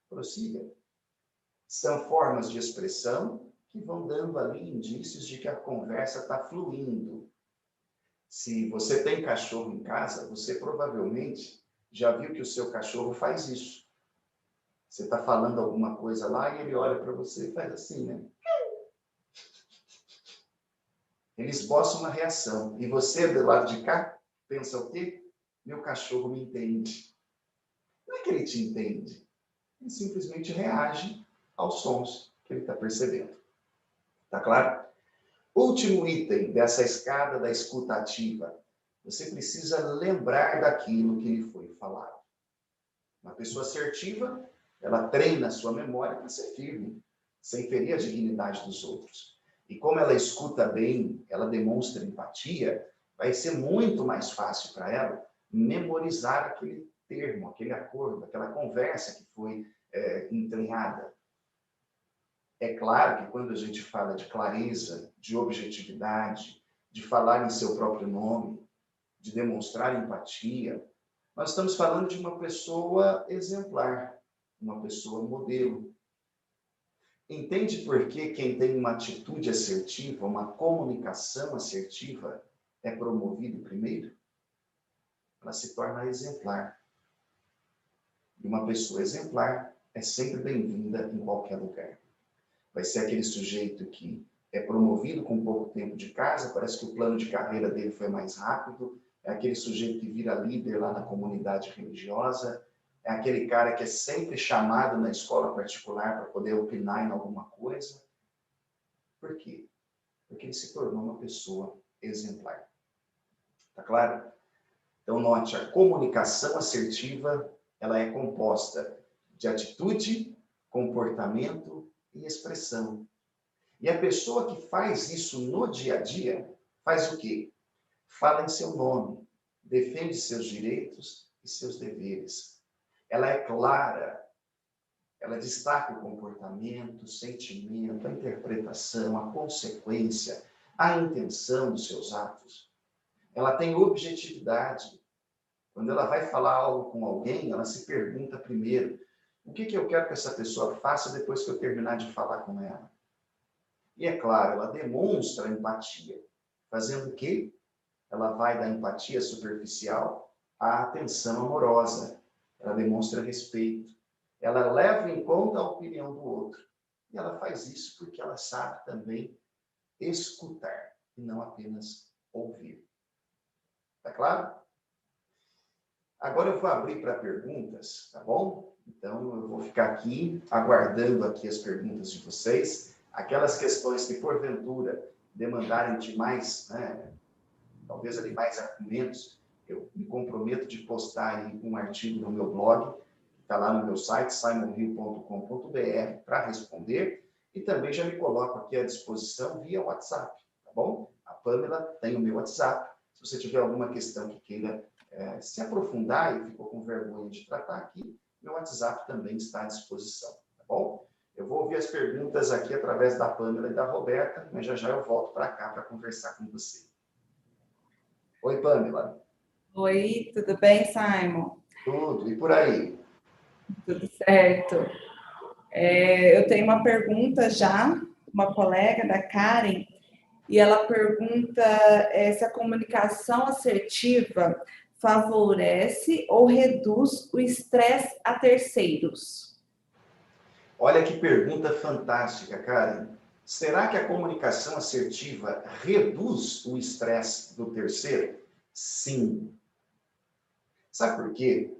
prossiga. São formas de expressão que vão dando ali indícios de que a conversa está fluindo. Se você tem cachorro em casa, você provavelmente já viu que o seu cachorro faz isso. Você está falando alguma coisa lá e ele olha para você e faz assim, né? Ele esboça uma reação. E você, do lado de cá, pensa o quê? Meu cachorro me entende. Não é que ele te entende. Ele simplesmente reage aos sons que ele está percebendo. Tá claro? Último item dessa escada da escuta ativa. Você precisa lembrar daquilo que lhe foi falado. Uma pessoa assertiva, ela treina a sua memória para ser firme, sem ferir a dignidade dos outros. E como ela escuta bem, ela demonstra empatia, vai ser muito mais fácil para ela memorizar aquele termo, aquele acordo, aquela conversa que foi entranhada. É claro que quando a gente fala de clareza, de objetividade, de falar em seu próprio nome, de demonstrar empatia, nós estamos falando de uma pessoa exemplar, uma pessoa modelo. Entende por que quem tem uma atitude assertiva, uma comunicação assertiva, é promovido primeiro? Ela se torna exemplar. E uma pessoa exemplar é sempre bem-vinda em qualquer lugar. Vai ser aquele sujeito que é promovido com pouco tempo de casa, parece que o plano de carreira dele foi mais rápido, é aquele sujeito que vira líder lá na comunidade religiosa, é aquele cara que é sempre chamado na escola particular para poder opinar em alguma coisa. Por quê? Porque ele se tornou uma pessoa exemplar. Tá claro? Então, note, a comunicação assertiva, ela é composta de atitude, comportamento e expressão. E a pessoa que faz isso no dia a dia, faz o quê? Fala em seu nome, defende seus direitos e seus deveres. Ela é clara, ela destaca o comportamento, o sentimento, a interpretação, a consequência, a intenção dos seus atos. Ela tem objetividade. Quando ela vai falar algo com alguém, ela se pergunta primeiro, o que eu quero que essa pessoa faça depois que eu terminar de falar com ela? E é claro, ela demonstra empatia. Fazendo o quê? ela vai da empatia superficial à atenção amorosa. Ela demonstra respeito. Ela leva em conta a opinião do outro. E ela faz isso porque ela sabe também escutar e não apenas ouvir. Tá claro? Agora eu vou abrir para perguntas, tá bom? Então eu vou ficar aqui aguardando aqui as perguntas de vocês. Aquelas questões que porventura demandarem de mais, né, talvez ali mais argumentos, eu me comprometo de postar aí um artigo no meu blog, que está lá no meu site, simonhill.com.br, para responder. E também já me coloco aqui à disposição via WhatsApp, tá bom? A Pamela tem o meu WhatsApp. Se você tiver alguma questão que queira se aprofundar e ficou com vergonha de tratar aqui, meu WhatsApp também está à disposição, tá bom? Eu vou ouvir as perguntas aqui através da Pamela e da Roberta, mas já eu volto para cá para conversar com você. Oi, Pamela. Oi, tudo bem, Simon? Tudo, e por aí? Tudo certo. Eu tenho uma pergunta já, uma colega da Karen, e ela pergunta se a comunicação assertiva favorece ou reduz o estresse a terceiros. Olha que pergunta fantástica, Karen. Será que a comunicação assertiva reduz o estresse do terceiro? Sim. Sabe por quê?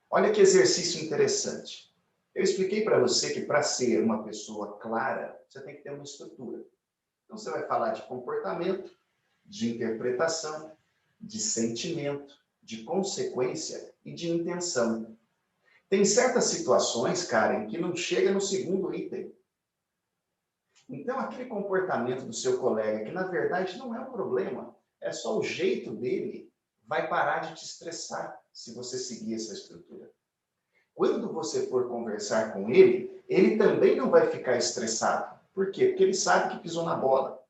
Olha que exercício interessante. Eu expliquei para você que para ser uma pessoa clara, você tem que ter uma estrutura. Então, você vai falar de comportamento, de interpretação, de sentimento, de consequência e de intenção. Tem certas situações, Karen, que não chega no segundo item. Então, aquele comportamento do seu colega, que na verdade não é um problema, é só o jeito dele, vai parar de te estressar se você seguir essa estrutura. Quando você for conversar com ele, ele também não vai ficar estressado. Por quê? Porque ele sabe que pisou na bola.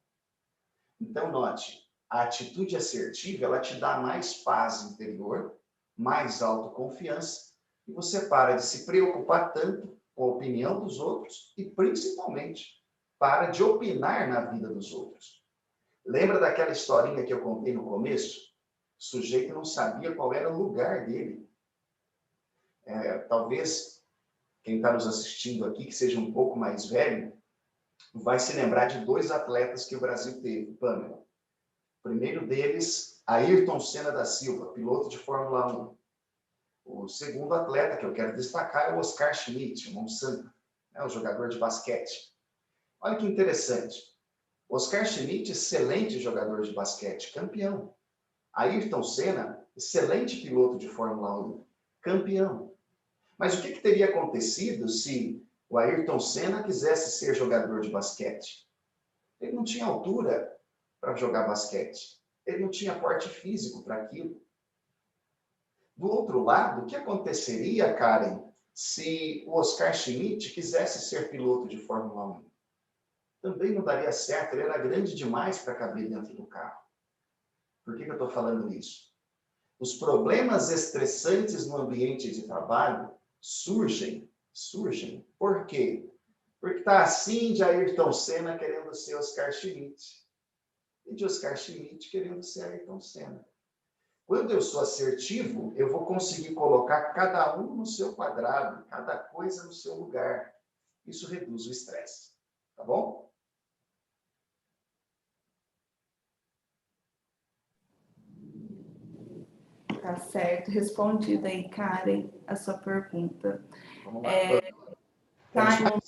Então, note, a atitude assertiva, ela te dá mais paz interior, mais autoconfiança, e você para de se preocupar tanto com a opinião dos outros e, principalmente, para de opinar na vida dos outros. Lembra daquela historinha que eu contei no começo? O sujeito não sabia qual era o lugar dele. Talvez quem está nos assistindo aqui, que seja um pouco mais velho, vai se lembrar de 2 atletas que o Brasil teve, Pamela. O primeiro deles, Ayrton Senna da Silva, piloto de Fórmula 1. O segundo atleta que eu quero destacar é o Oscar Schmidt, o Monsanto, né, o jogador de basquete. Olha que interessante. Oscar Schmidt, excelente jogador de basquete, campeão. Ayrton Senna, excelente piloto de Fórmula 1, campeão. Mas o que teria acontecido se o Ayrton Senna quisesse ser jogador de basquete? Ele não tinha altura para jogar basquete. Ele não tinha porte físico para aquilo. Do outro lado, o que aconteceria, Karen, se o Oscar Schmidt quisesse ser piloto de Fórmula 1? Também não daria certo, ele era grande demais para caber dentro do carro. Por que eu estou falando isso? Os problemas estressantes no ambiente de trabalho surgem. Por quê? Porque está assim de Ayrton Senna querendo ser Oscar Schmidt. E de Oscar Schmidt querendo ser Ayrton Senna. Quando eu sou assertivo, eu vou conseguir colocar cada um no seu quadrado, cada coisa no seu lugar. Isso reduz o estresse. Tá bom? Tá certo, respondida aí, Karen, a sua pergunta. Vamos lá. Simon,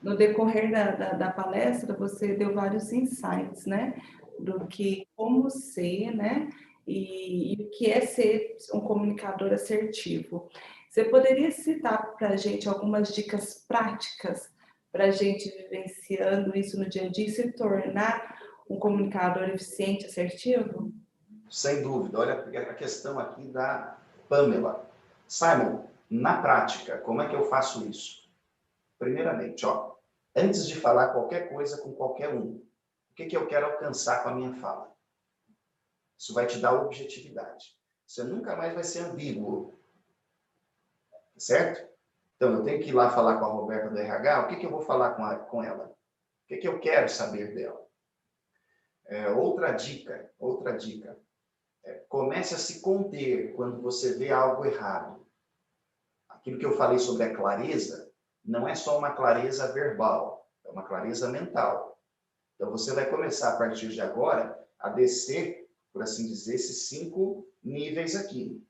no decorrer da palestra, você deu vários insights, né? Do que, como ser, né? E o que é ser um comunicador assertivo. Você poderia citar para a gente algumas dicas práticas para a gente vivenciando isso no dia a dia e se tornar um comunicador eficiente, assertivo? Sem dúvida. Olha a questão aqui da Pamela. Simon, na prática, como é que eu faço isso? Primeiramente, antes de falar qualquer coisa com qualquer um, o que eu quero alcançar com a minha fala? Isso vai te dar objetividade. Você nunca mais vai ser ambíguo. Certo? Então, eu tenho que ir lá falar com a Roberta do RH, o que eu vou falar com ela? O que eu quero saber dela? Outra dica. Comece a se conter quando você vê algo errado. Aquilo que eu falei sobre a clareza, não é só uma clareza verbal, é uma clareza mental. Então, você vai começar, a partir de agora, a descer, por assim dizer, esses 5 níveis aqui.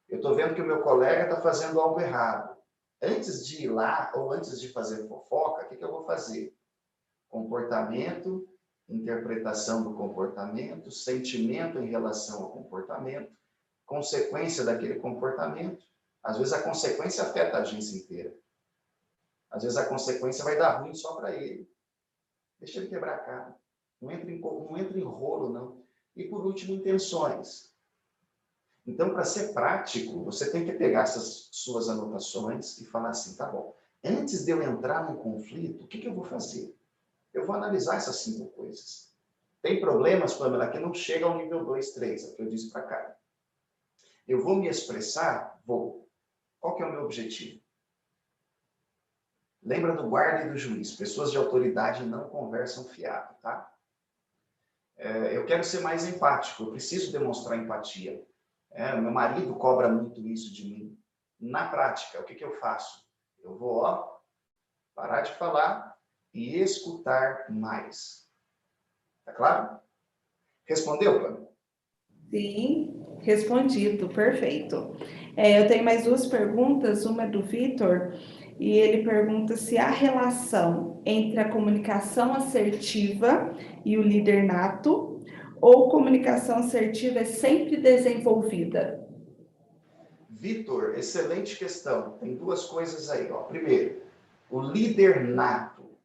Eu estou vendo que o meu colega está fazendo algo errado. Antes de ir lá, ou antes de fazer fofoca, o que eu vou fazer? Comportamento, interpretação do comportamento, sentimento em relação ao comportamento, consequência daquele comportamento. Às vezes a consequência afeta a agência inteira. Às vezes a consequência vai dar ruim só para ele. Deixa ele quebrar a cara. Não entra em rolo, não. E por último, intenções. Então, para ser prático, você tem que pegar essas suas anotações e falar assim, tá bom, antes de eu entrar num conflito, o que eu vou fazer? Eu vou analisar essas 5 coisas. Tem problemas, Pamela, que não chega ao nível 2, 3, é o que eu disse para cá. Eu vou me expressar? Vou. Qual que é o meu objetivo? Lembra do guarda e do juiz. Pessoas de autoridade não conversam fiado, tá? Eu quero ser mais empático, eu preciso demonstrar empatia. Meu marido cobra muito isso de mim. Na prática, o que eu faço? Eu vou, parar de falar e escutar mais. Tá claro? Respondeu, Pamela? Sim, respondido, perfeito. Eu tenho mais 2 perguntas, uma é do Vitor, e ele pergunta se há relação entre a comunicação assertiva e o líder nato, ou comunicação assertiva é sempre desenvolvida? Vitor, excelente questão. Tem 2 coisas aí. Primeiro, o líder nato.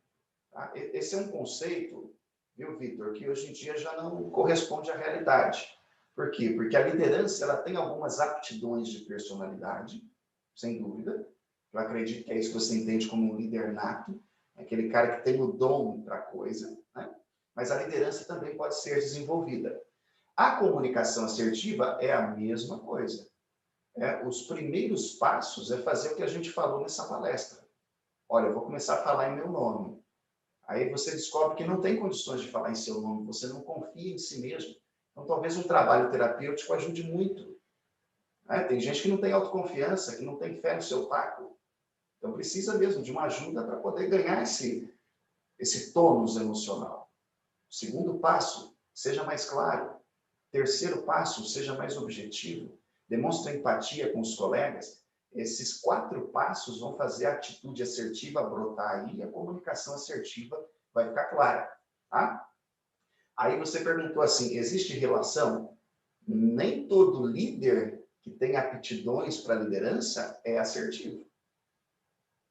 Tá? Esse é um conceito, viu, Vitor, que hoje em dia já não corresponde à realidade. Por quê? Porque a liderança ela tem algumas aptidões de personalidade, sem dúvida. Eu acredito que é isso que você entende como um líder nato, aquele cara que tem o dom para a coisa, né? Mas a liderança também pode ser desenvolvida. A comunicação assertiva é a mesma coisa. Os primeiros passos é fazer o que a gente falou nessa palestra. Olha, eu vou começar a falar em meu nome. Aí você descobre que não tem condições de falar em seu nome, você não confia em si mesmo. Então, talvez um trabalho terapêutico ajude muito. Tem gente que não tem autoconfiança, que não tem fé no seu taco. Então, precisa mesmo de uma ajuda para poder ganhar esse tônus emocional. Segundo passo, seja mais claro. Terceiro passo, seja mais objetivo. Demonstre empatia com os colegas. Esses 4 passos vão fazer a atitude assertiva brotar aí e a comunicação assertiva vai ficar clara. Tá? Aí você perguntou assim, existe relação? Nem todo líder que tem aptidões para liderança é assertivo.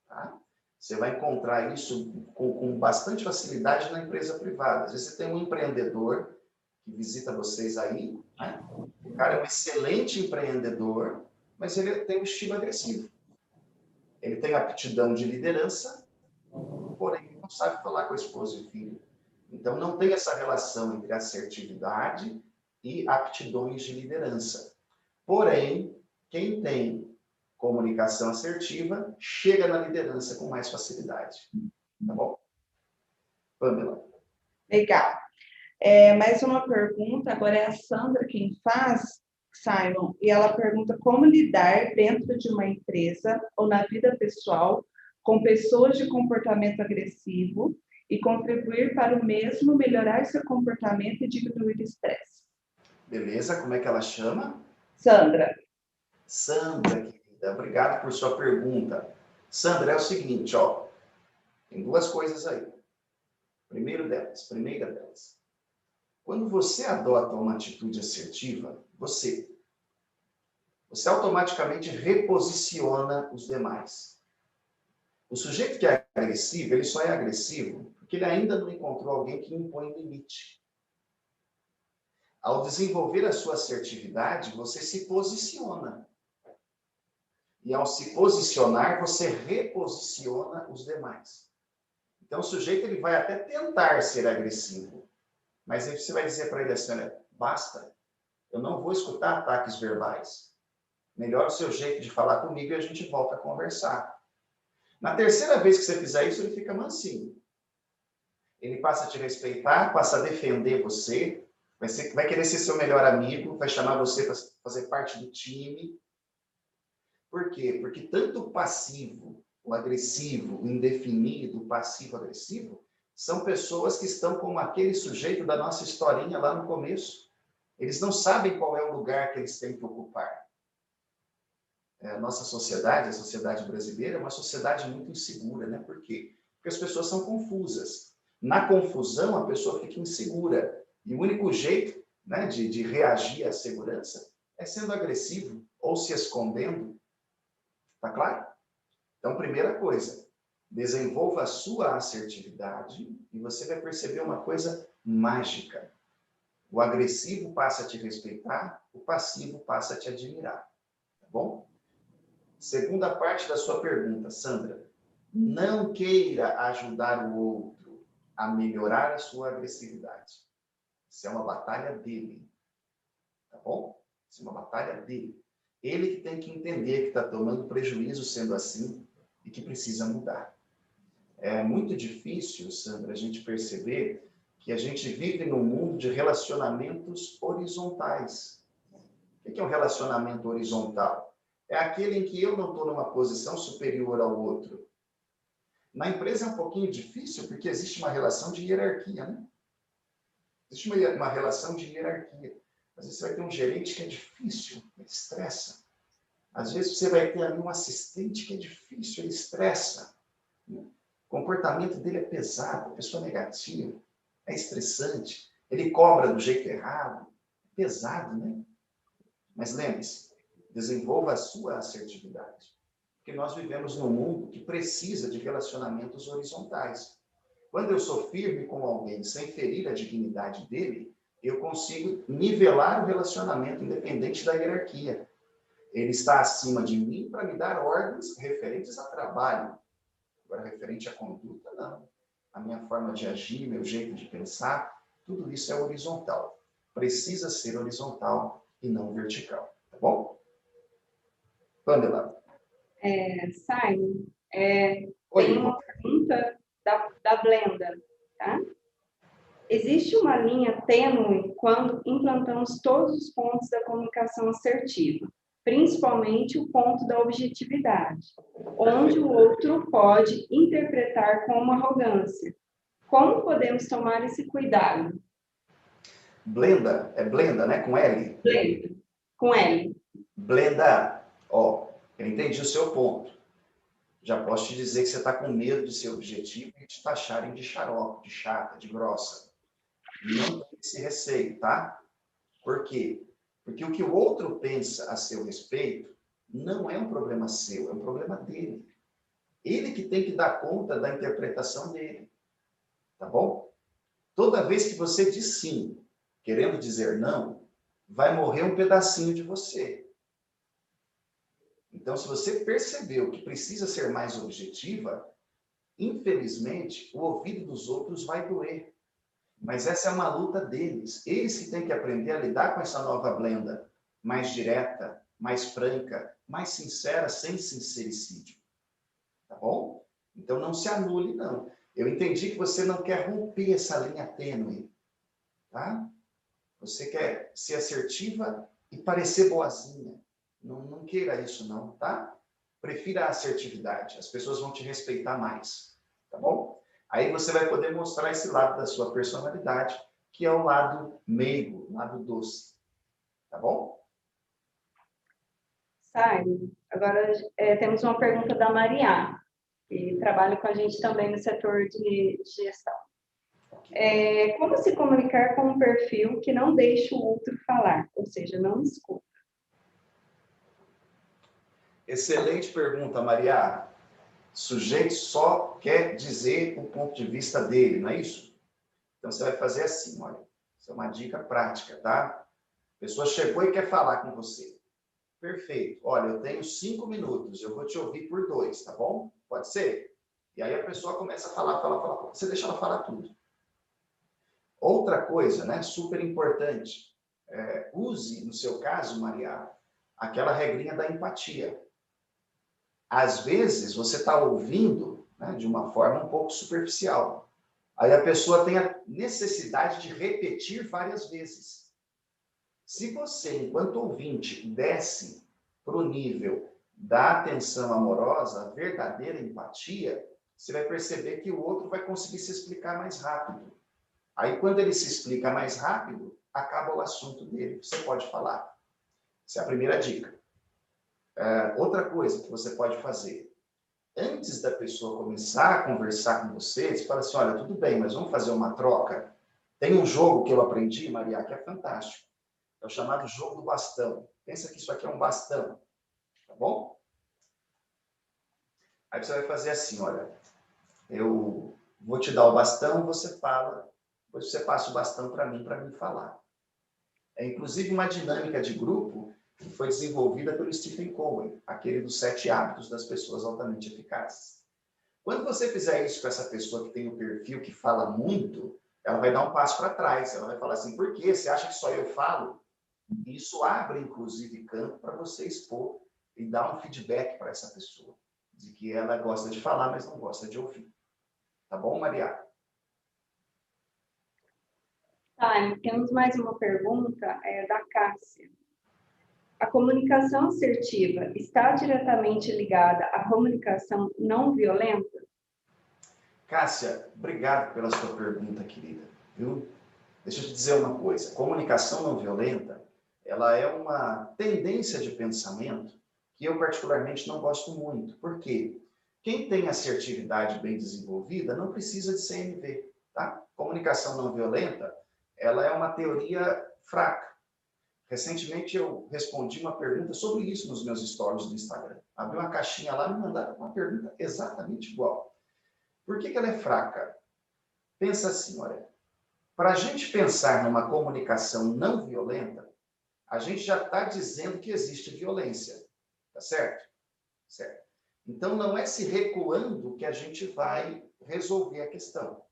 Tá? Você vai encontrar isso com bastante facilidade na empresa privada. Às vezes você tem um empreendedor que visita vocês aí, né? O cara é um excelente empreendedor, mas ele tem um estilo agressivo. Ele tem aptidão de liderança, porém não sabe falar com a esposa e filho. Então não tem essa relação entre assertividade e aptidões de liderança. Porém, quem tem comunicação assertiva chega na liderança com mais facilidade. Tá bom? Pamela. Legal. Mais uma pergunta, agora é a Sandra quem faz, Simon, e ela pergunta como lidar dentro de uma empresa ou na vida pessoal com pessoas de comportamento agressivo e contribuir para o mesmo melhorar seu comportamento e diminuir o estresse. Beleza, como é que ela chama? Sandra. Sandra, querida, obrigado por sua pergunta. Sandra, é o seguinte, tem 2 coisas aí. Primeira delas. Quando você adota uma atitude assertiva, você automaticamente reposiciona os demais. O sujeito que é agressivo, ele só é agressivo porque ele ainda não encontrou alguém que impõe limite. Ao desenvolver a sua assertividade, você se posiciona. E ao se posicionar, você reposiciona os demais. Então, o sujeito ele vai até tentar ser agressivo, mas aí você vai dizer para ele assim, olha, basta, eu não vou escutar ataques verbais. Melhor o seu jeito de falar comigo e a gente volta a conversar. Na terceira vez que você fizer isso, ele fica mansinho. Ele passa a te respeitar, passa a defender você, vai querer ser seu melhor amigo, vai chamar você para fazer parte do time. Por quê? Porque tanto o passivo, o agressivo, o indefinido, o passivo-agressivo, são pessoas que estão como aquele sujeito da nossa historinha lá no começo. Eles não sabem qual é o lugar que eles têm que ocupar. A nossa sociedade, a sociedade brasileira, é uma sociedade muito insegura, né? Por quê? Porque as pessoas são confusas. Na confusão, a pessoa fica insegura. E o único jeito, né, de reagir à segurança é sendo agressivo ou se escondendo. Tá claro? Então, primeira coisa, desenvolva a sua assertividade e você vai perceber uma coisa mágica. O agressivo passa a te respeitar, o passivo passa a te admirar. Tá bom? Segunda parte da sua pergunta, Sandra. Não queira ajudar o outro a melhorar a sua agressividade. Isso é uma batalha dele. Tá bom? Isso é uma batalha dele. Ele que tem que entender que está tomando prejuízo sendo assim e que precisa mudar. É muito difícil, Sandra, a gente perceber que a gente vive num mundo de relacionamentos horizontais. O que é um relacionamento horizontal? É aquele em que eu não estou numa posição superior ao outro. Na empresa é um pouquinho difícil, porque existe uma relação de hierarquia, né? Existe uma relação de hierarquia. Às vezes você vai ter um gerente que é difícil, ele estressa. Às vezes você vai ter ali um assistente que é difícil, ele estressa. O comportamento dele é pesado, pessoa negativa, é estressante, ele cobra do jeito errado, é pesado, né? Mas lembre-se, desenvolva a sua assertividade. Porque nós vivemos num mundo que precisa de relacionamentos horizontais. Quando eu sou firme com alguém sem ferir a dignidade dele, eu consigo nivelar o relacionamento, independente da hierarquia. Ele está acima de mim para me dar ordens referentes a trabalho. Agora, referente à conduta, não. A minha forma de agir, meu jeito de pensar, tudo isso é horizontal. Precisa ser horizontal e não vertical. Tá bom? Pamela. Simon, Oi, tem uma pergunta da Blenda, tá? Existe uma linha tênue quando implantamos todos os pontos da comunicação assertiva, principalmente o ponto da objetividade, onde o outro pode interpretar como arrogância. Como podemos tomar esse cuidado? Blenda, é Blenda, né? Com L? Blenda, com L. Blenda, ó, eu entendi o seu ponto. Já posso te dizer que você está com medo de ser objetivo e te taxarem de xarope, de chata, de grossa. Não tem esse receio, tá? Por quê? Porque o que o outro pensa a seu respeito não é um problema seu, é um problema dele. Ele que tem que dar conta da interpretação dele. Tá bom? Toda vez que você diz sim, querendo dizer não, vai morrer um pedacinho de você. Então, se você percebeu que precisa ser mais objetiva, infelizmente, o ouvido dos outros vai doer. Mas essa é uma luta deles. Eles que têm que aprender a lidar com essa nova Blenda, mais direta, mais franca, mais sincera, sem sincericídio. Tá bom? Então, não se anule, não. Eu entendi que você não quer romper essa linha tênue, tá? Você quer ser assertiva e parecer boazinha. Não queira isso, não, tá? Prefira a assertividade. As pessoas vão te respeitar mais, tá bom? Aí você vai poder mostrar esse lado da sua personalidade, que é o lado meigo, o lado doce, tá bom? Simon, agora temos uma pergunta da Maria, que trabalha com a gente também no setor de gestão. Como se comunicar com um perfil que não deixa o outro falar, ou seja, não escuta? Excelente pergunta, Maria. Sujeito só quer dizer o ponto de vista dele, não é isso? Então você vai fazer assim, olha. Isso é uma dica prática, tá? A pessoa chegou e quer falar com você. Perfeito. Olha, eu tenho 5 minutos, eu vou te ouvir por 2, tá bom? Pode ser? E aí a pessoa começa a falar. Você deixa ela falar tudo. Outra coisa, né, super importante, use, no seu caso, Maria, aquela regrinha da empatia. Às vezes, você está ouvindo, né, de uma forma um pouco superficial. Aí a pessoa tem a necessidade de repetir várias vezes. Se você, enquanto ouvinte, desce para o nível da atenção amorosa, a verdadeira empatia, você vai perceber que o outro vai conseguir se explicar mais rápido. Aí, quando ele se explica mais rápido, acaba o assunto dele. Você pode falar. Essa é a primeira dica. Outra coisa que você pode fazer. Antes da pessoa começar a conversar com você, você fala assim, olha, tudo bem, mas vamos fazer uma troca? Tem um jogo que eu aprendi, Maria, que é fantástico. É o chamado jogo do bastão. Pensa que isso aqui é um bastão. Tá bom? Aí você vai fazer assim, olha, eu vou te dar o bastão, você fala, depois você passa o bastão para mim falar. É inclusive uma dinâmica de grupo que foi desenvolvida pelo Stephen Covey, aquele dos 7 hábitos das pessoas altamente eficazes. Quando você fizer isso com essa pessoa que tem o perfil que fala muito, ela vai dar um passo para trás, ela vai falar assim, por quê? Você acha que só eu falo? Isso abre, inclusive, campo para você expor e dar um feedback para essa pessoa, de que ela gosta de falar, mas não gosta de ouvir. Tá bom, Maria? Tá, temos mais uma pergunta da Cássia. A comunicação assertiva está diretamente ligada à comunicação não violenta? Cássia, obrigado pela sua pergunta, querida. Viu? Deixa eu te dizer uma coisa. Comunicação não violenta, ela é uma tendência de pensamento que eu particularmente não gosto muito. Por quê? Quem tem assertividade bem desenvolvida não precisa de CNV, tá? Comunicação não violenta, ela é uma teoria fraca. Recentemente eu respondi uma pergunta sobre isso nos meus stories do Instagram. Abri uma caixinha lá e me mandaram uma pergunta exatamente igual. Por que ela é fraca? Pensa assim, olha. Para a gente pensar numa comunicação não violenta, a gente já está dizendo que existe violência. Tá certo? Certo. Então, não é se recuando que a gente vai resolver a questão.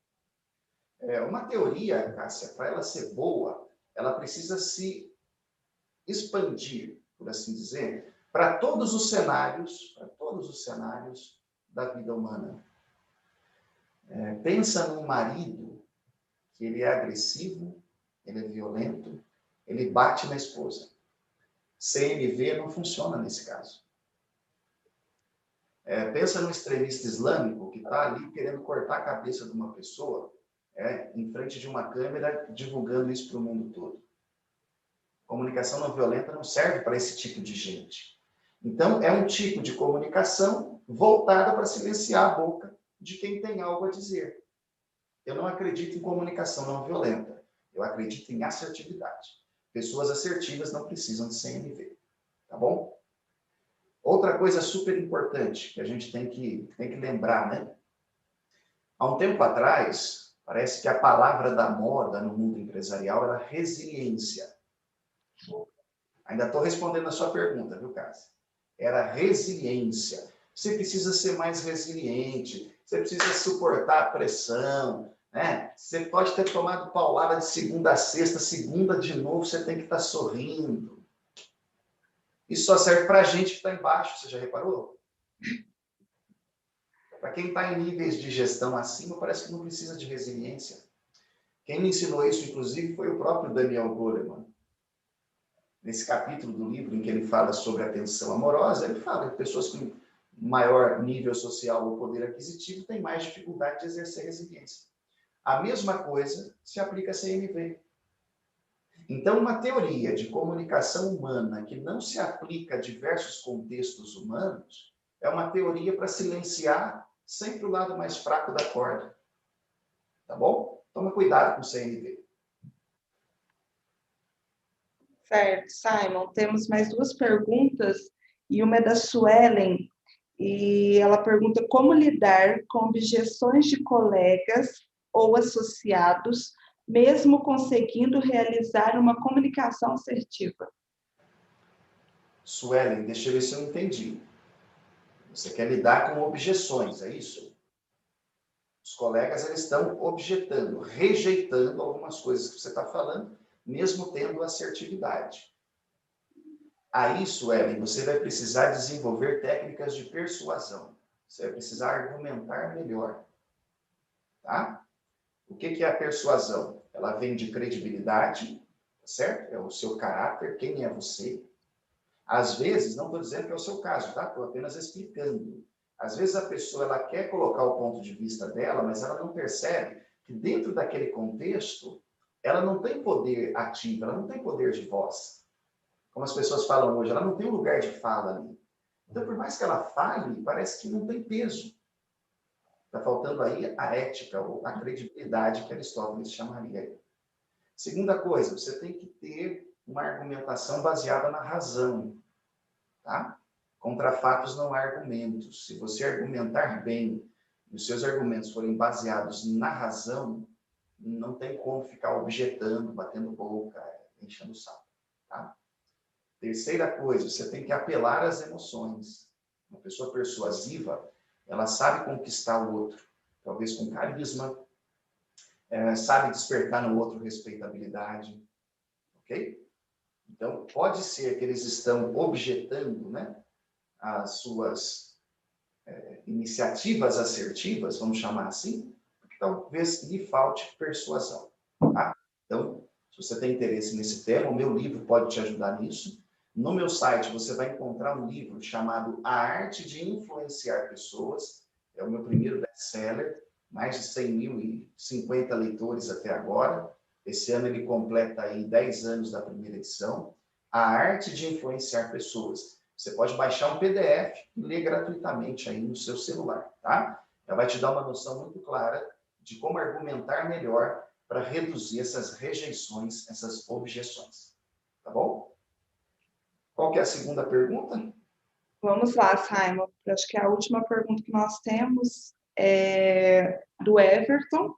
Uma teoria, Cássia, para ela ser boa, ela precisa se expandir, por assim dizer, para todos os cenários da vida humana. Pensa num marido que ele é agressivo, ele é violento, ele bate na esposa. CNV não funciona nesse caso. Pensa no extremista islâmico que está ali querendo cortar a cabeça de uma pessoa em frente de uma câmera, divulgando isso para o mundo todo. Comunicação não violenta não serve para esse tipo de gente. Então, é um tipo de comunicação voltada para silenciar a boca de quem tem algo a dizer. Eu não acredito em comunicação não violenta. Eu acredito em assertividade. Pessoas assertivas não precisam de CNV. Tá bom? Outra coisa super importante que a gente tem que lembrar, né? Há um tempo atrás, parece que a palavra da moda no mundo empresarial era resiliência. Ainda estou respondendo a sua pergunta, viu, Cássia? Era resiliência. Você precisa ser mais resiliente, você precisa suportar a pressão, né? Você pode ter tomado paulada de segunda a sexta, segunda de novo, você tem que estar sorrindo. Isso só serve para a gente que está embaixo, você já reparou? Para quem está em níveis de gestão acima, parece que não precisa de resiliência. Quem me ensinou isso, inclusive, foi o próprio Daniel Goleman. Nesse capítulo do livro em que ele fala sobre a tensão amorosa, ele fala que pessoas com maior nível social ou poder aquisitivo têm mais dificuldade de exercer resiliência. A mesma coisa se aplica a CNV. Então, uma teoria de comunicação humana que não se aplica a diversos contextos humanos é uma teoria para silenciar sempre o lado mais fraco da corda. Tá bom? Toma cuidado com o CNV. Certo, Simon. Temos mais 2 perguntas, e uma é da Suelen, e ela pergunta como lidar com objeções de colegas ou associados, mesmo conseguindo realizar uma comunicação assertiva. Suelen, deixa eu ver se eu entendi. Você quer lidar com objeções, é isso? Os colegas eles estão objetando, rejeitando algumas coisas que você está falando, mesmo tendo assertividade. Aí, Suelen, você vai precisar desenvolver técnicas de persuasão. Você vai precisar argumentar melhor. Tá? O que é a persuasão? Ela vem de credibilidade, certo? É o seu caráter, quem é você. Às vezes, não estou dizendo que é o seu caso, tá? Estou apenas explicando. Às vezes a pessoa ela quer colocar o ponto de vista dela, mas ela não percebe que dentro daquele contexto, ela não tem poder ativo, ela não tem poder de voz. Como as pessoas falam hoje, ela não tem um lugar de fala ali. Então, por mais que ela fale, parece que não tem peso. Está faltando aí a ética, ou a credibilidade que Aristóteles chamaria. Segunda coisa, você tem que ter uma argumentação baseada na razão. Tá? Contra fatos não há argumentos. Se você argumentar bem e os seus argumentos forem baseados na razão, não tem como ficar objetando, batendo boca, enchendo o saco. Tá? Terceira coisa, você tem que apelar às emoções. Uma pessoa persuasiva, ela sabe conquistar o outro, talvez com carisma, sabe despertar no outro respeitabilidade, ok? Então, pode ser que eles estão objetando, né, as suas iniciativas assertivas, vamos chamar assim, porque talvez lhe falte persuasão. Tá? Então, se você tem interesse nesse tema, o meu livro pode te ajudar nisso. No meu site, você vai encontrar um livro chamado A Arte de Influenciar Pessoas. É o meu primeiro best-seller, mais de 100.050 leitores até agora. Esse ano ele completa aí 10 anos da primeira edição. A Arte de Influenciar Pessoas. Você pode baixar um PDF e ler gratuitamente aí no seu celular, tá? Ela vai te dar uma noção muito clara de como argumentar melhor para reduzir essas rejeições, essas objeções. Tá bom? Qual que é a segunda pergunta? Vamos lá, Simon. Acho que a última pergunta que nós temos é do Everton.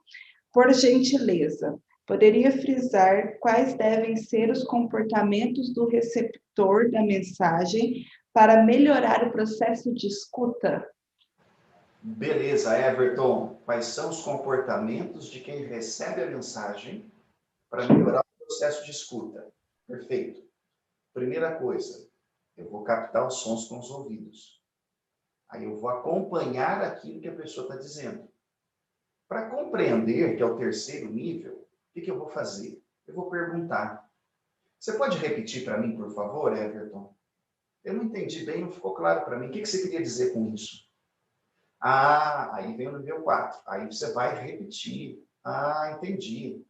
Por gentileza, poderia frisar quais devem ser os comportamentos do receptor da mensagem para melhorar o processo de escuta? Beleza, Everton. Quais são os comportamentos de quem recebe a mensagem para melhorar o processo de escuta? Perfeito. Primeira coisa, eu vou captar os sons com os ouvidos. Aí eu vou acompanhar aquilo que a pessoa está dizendo. Para compreender, que é o terceiro nível, o que eu vou fazer? Eu vou perguntar. Você pode repetir para mim, por favor, Everton? Eu não entendi bem, não ficou claro para mim. O que você queria dizer com isso? Ah, aí vem o nível 4. Aí você vai repetir. Ah, entendi.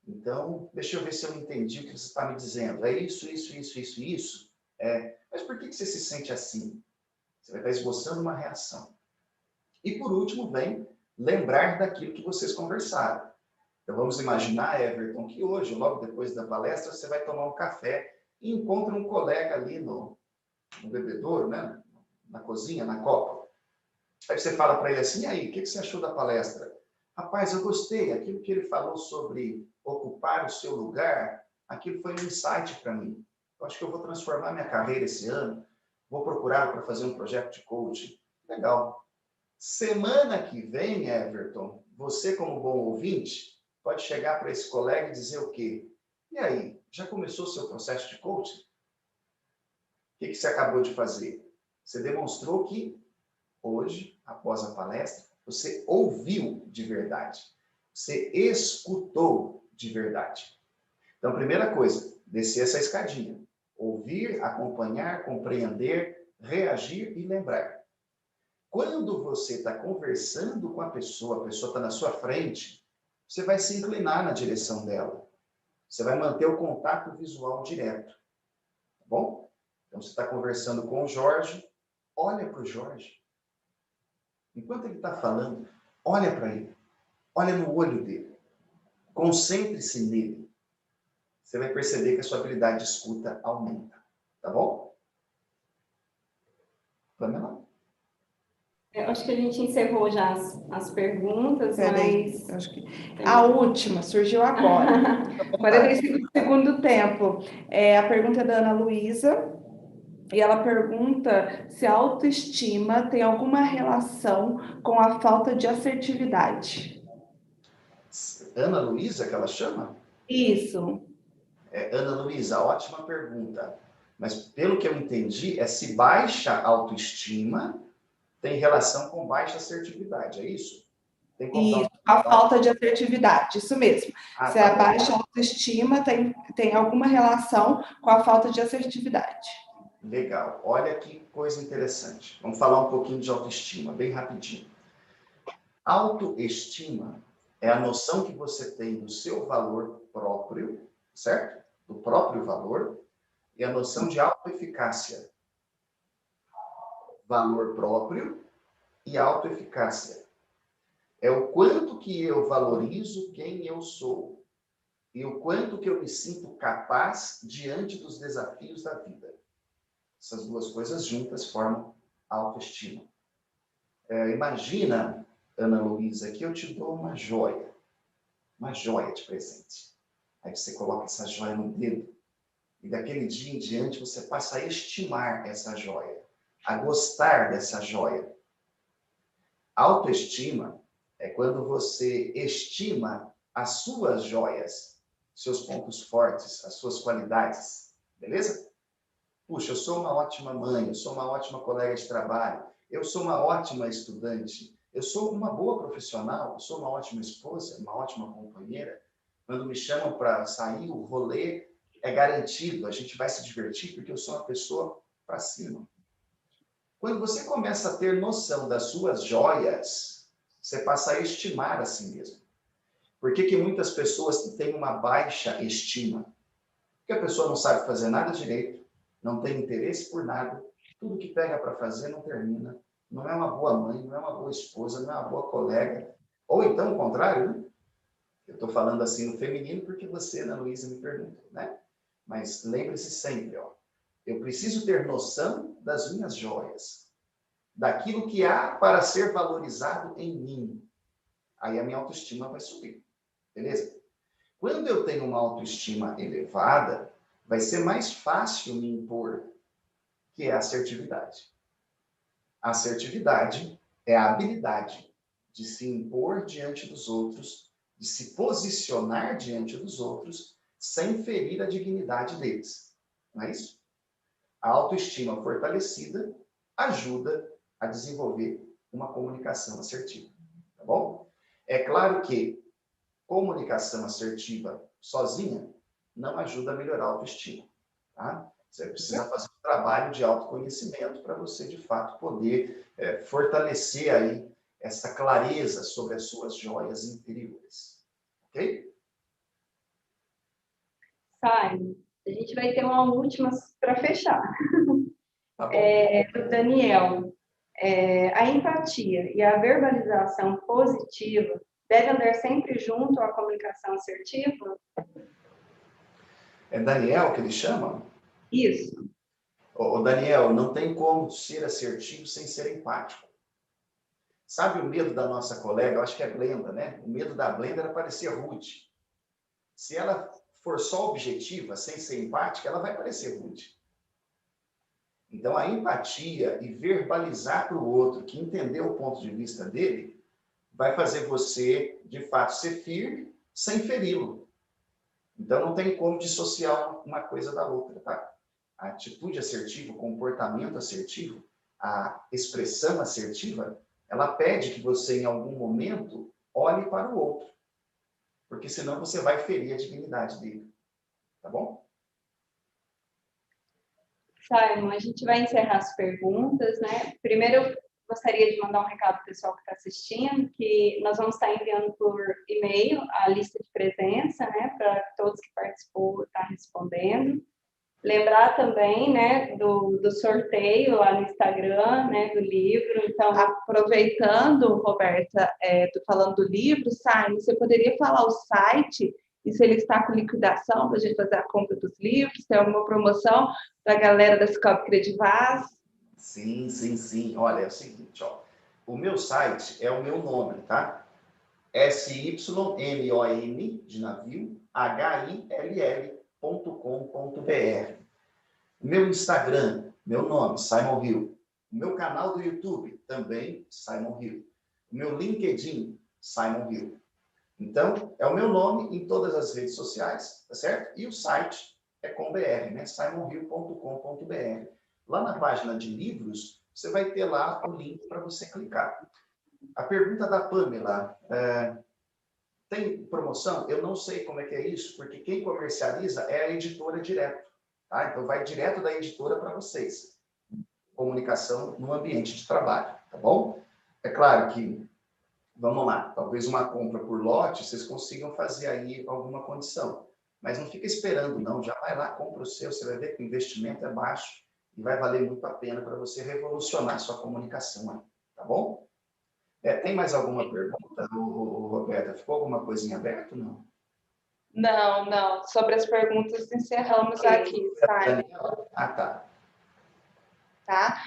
Então, deixa eu ver se eu entendi o que você está me dizendo. É isso, isso, isso, isso, isso? Mas por que você se sente assim? Você vai estar esboçando uma reação. E, por último, vem lembrar daquilo que vocês conversaram. Então, vamos imaginar, Everton, que hoje, logo depois da palestra, você vai tomar um café e encontra um colega ali no bebedouro, né? Na cozinha, na copa. Aí você fala para ele assim, e aí, o que você achou da palestra? Rapaz, eu gostei, aquilo que ele falou sobre ocupar o seu lugar, aquilo foi um insight para mim. Eu acho que eu vou transformar minha carreira esse ano, vou procurar para fazer um projeto de coaching. Legal. Semana que vem, Everton, você como bom ouvinte, pode chegar para esse colega e dizer o quê? E aí, já começou o seu processo de coaching? O que você acabou de fazer? Você demonstrou que hoje, após a palestra, você ouviu de verdade. Você escutou de verdade. Então, primeira coisa, descer essa escadinha. Ouvir, acompanhar, compreender, reagir e lembrar. Quando você está conversando com a pessoa está na sua frente, você vai se inclinar na direção dela. Você vai manter o contato visual direto. Tá bom? Então, você está conversando com o Jorge, olha para o Jorge. Enquanto ele está falando, olha para ele. Olha no olho dele. Concentre-se nele. Você vai perceber que a sua habilidade de escuta aumenta. Tá bom? Pamela? Eu acho que a gente encerrou já as perguntas, mas... Acho que a última surgiu agora. 45 do segundo tempo. A pergunta é da Ana Luísa. E ela pergunta se a autoestima tem alguma relação com a falta de assertividade. Ana Luísa, que ela chama? Isso. Ana Luísa, ótima pergunta. Mas, pelo que eu entendi, se baixa autoestima tem relação com baixa assertividade, é isso? Tem como E a falta de assertividade, isso mesmo. Se tá a baixa autoestima tem alguma relação com a falta de assertividade. Legal. Olha que coisa interessante. Vamos falar um pouquinho de autoestima, bem rapidinho. Autoestima é a noção que você tem do seu valor próprio, certo? Do próprio valor, e a noção de autoeficácia. Valor próprio e autoeficácia. É o quanto que eu valorizo quem eu sou e o quanto que eu me sinto capaz diante dos desafios da vida. Essas duas coisas juntas formam autoestima. Imagina, Ana Luísa, que eu te dou uma joia de presente. Aí você coloca essa joia no dedo e daquele dia em diante você passa a estimar essa joia, a gostar dessa joia. Autoestima é quando você estima as suas joias, seus pontos fortes, as suas qualidades, beleza? Puxa, eu sou uma ótima mãe, eu sou uma ótima colega de trabalho, eu sou uma ótima estudante, eu sou uma boa profissional, eu sou uma ótima esposa, uma ótima companheira. Quando me chamam para sair, o rolê é garantido, a gente vai se divertir porque eu sou uma pessoa para cima. Quando você começa a ter noção das suas joias, você passa a estimar a si mesmo. Por que muitas pessoas têm uma baixa estima? Porque a pessoa não sabe fazer nada direito, não tem interesse por nada, tudo que pega para fazer não termina, não é uma boa mãe, não é uma boa esposa, não é uma boa colega, ou então o contrário, né? Eu estou falando assim no feminino porque você, Ana Luísa, me pergunta, né? Mas lembre-se sempre, ó, eu preciso ter noção das minhas joias, daquilo que há para ser valorizado em mim. Aí a minha autoestima vai subir, beleza? Quando eu tenho uma autoestima elevada, vai ser mais fácil me impor, que é a assertividade. A assertividade é a habilidade de se impor diante dos outros, de se posicionar diante dos outros, sem ferir a dignidade deles. Não é isso? A autoestima fortalecida ajuda a desenvolver uma comunicação assertiva. Tá bom? É claro que comunicação assertiva sozinha não ajuda a melhorar a autoestima. Tá? Você precisa fazer um trabalho de autoconhecimento para você, de fato, poder fortalecer aí essa clareza sobre as suas joias interiores. Ok? Simon, a gente vai ter uma última para fechar. Tá bom. Do Daniel. A empatia e a verbalização positiva devem andar sempre junto à comunicação assertiva? É Daniel que ele chama? Isso. Ô, Daniel, não tem como ser assertivo sem ser empático. Sabe o medo da nossa colega? Eu acho que é Blenda, né? O medo da Blenda era parecer rude. Se ela for só objetiva, sem ser empática, ela vai parecer rude. Então, a empatia e verbalizar para o outro, que entendeu o ponto de vista dele, vai fazer você, de fato, ser firme sem feri-lo. Então, não tem como dissociar uma coisa da outra, tá? A atitude assertiva, o comportamento assertivo, a expressão assertiva, ela pede que você, em algum momento, olhe para o outro. Porque senão você vai ferir a dignidade dele. Tá bom? Simon, a gente vai encerrar as perguntas, né? Primeiro, eu gostaria de mandar um recado para o pessoal que está assistindo, que nós vamos estar enviando por e-mail a lista de presença, né? Para todos que participou estar respondendo. Lembrar também, né, do sorteio lá no Instagram, né, do livro. Então, aproveitando, Roberta, falando do livro, Simon, você poderia falar o site e se ele está com liquidação para a gente fazer a compra dos livros, tem alguma promoção para a galera da Cicobi Credivaz? Sim, sim, sim. Olha, é o seguinte, ó. O meu site é o meu nome, tá? SYMON, de navio, HILL.com.br. O meu Instagram, meu nome, Simon Hill. O meu canal do YouTube, também Simon Hill. O meu LinkedIn, Simon Hill. Então, é o meu nome em todas as redes sociais, tá certo? E o site é com BR, né? simonhill.com.br. Lá na página de livros, você vai ter lá o link para você clicar. A pergunta da Pamela, tem promoção? Eu não sei como é que é isso, porque quem comercializa é a editora direto, tá? Então, vai direto da editora para vocês. Comunicação no ambiente de trabalho, tá bom? É claro que, vamos lá, talvez uma compra por lote, vocês consigam fazer aí alguma condição. Mas não fica esperando, não. Já vai lá, compra o seu, você vai ver que o investimento é baixo e vai valer muito a pena para você revolucionar a sua comunicação aí, tá bom? Tem mais alguma pergunta, Roberta? Ficou alguma coisinha aberta? Não. Não, não. Sobre as perguntas, encerramos aqui, Simon. Ah, tá. Tá?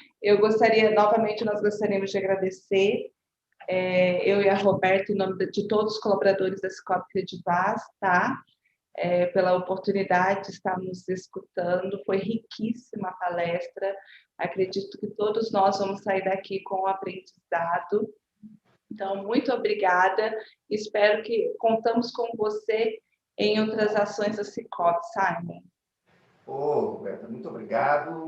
Novamente, nós gostaríamos de agradecer, eu e a Roberta, em nome de todos os colaboradores da Cicobi Credivaz, tá? Pela oportunidade de estarmos escutando, foi riquíssima a palestra, acredito que todos nós vamos sair daqui com um aprendizado. Então, muito obrigada, espero que contamos com você em outras ações da Cicobi, Simon. Roberta, muito obrigado,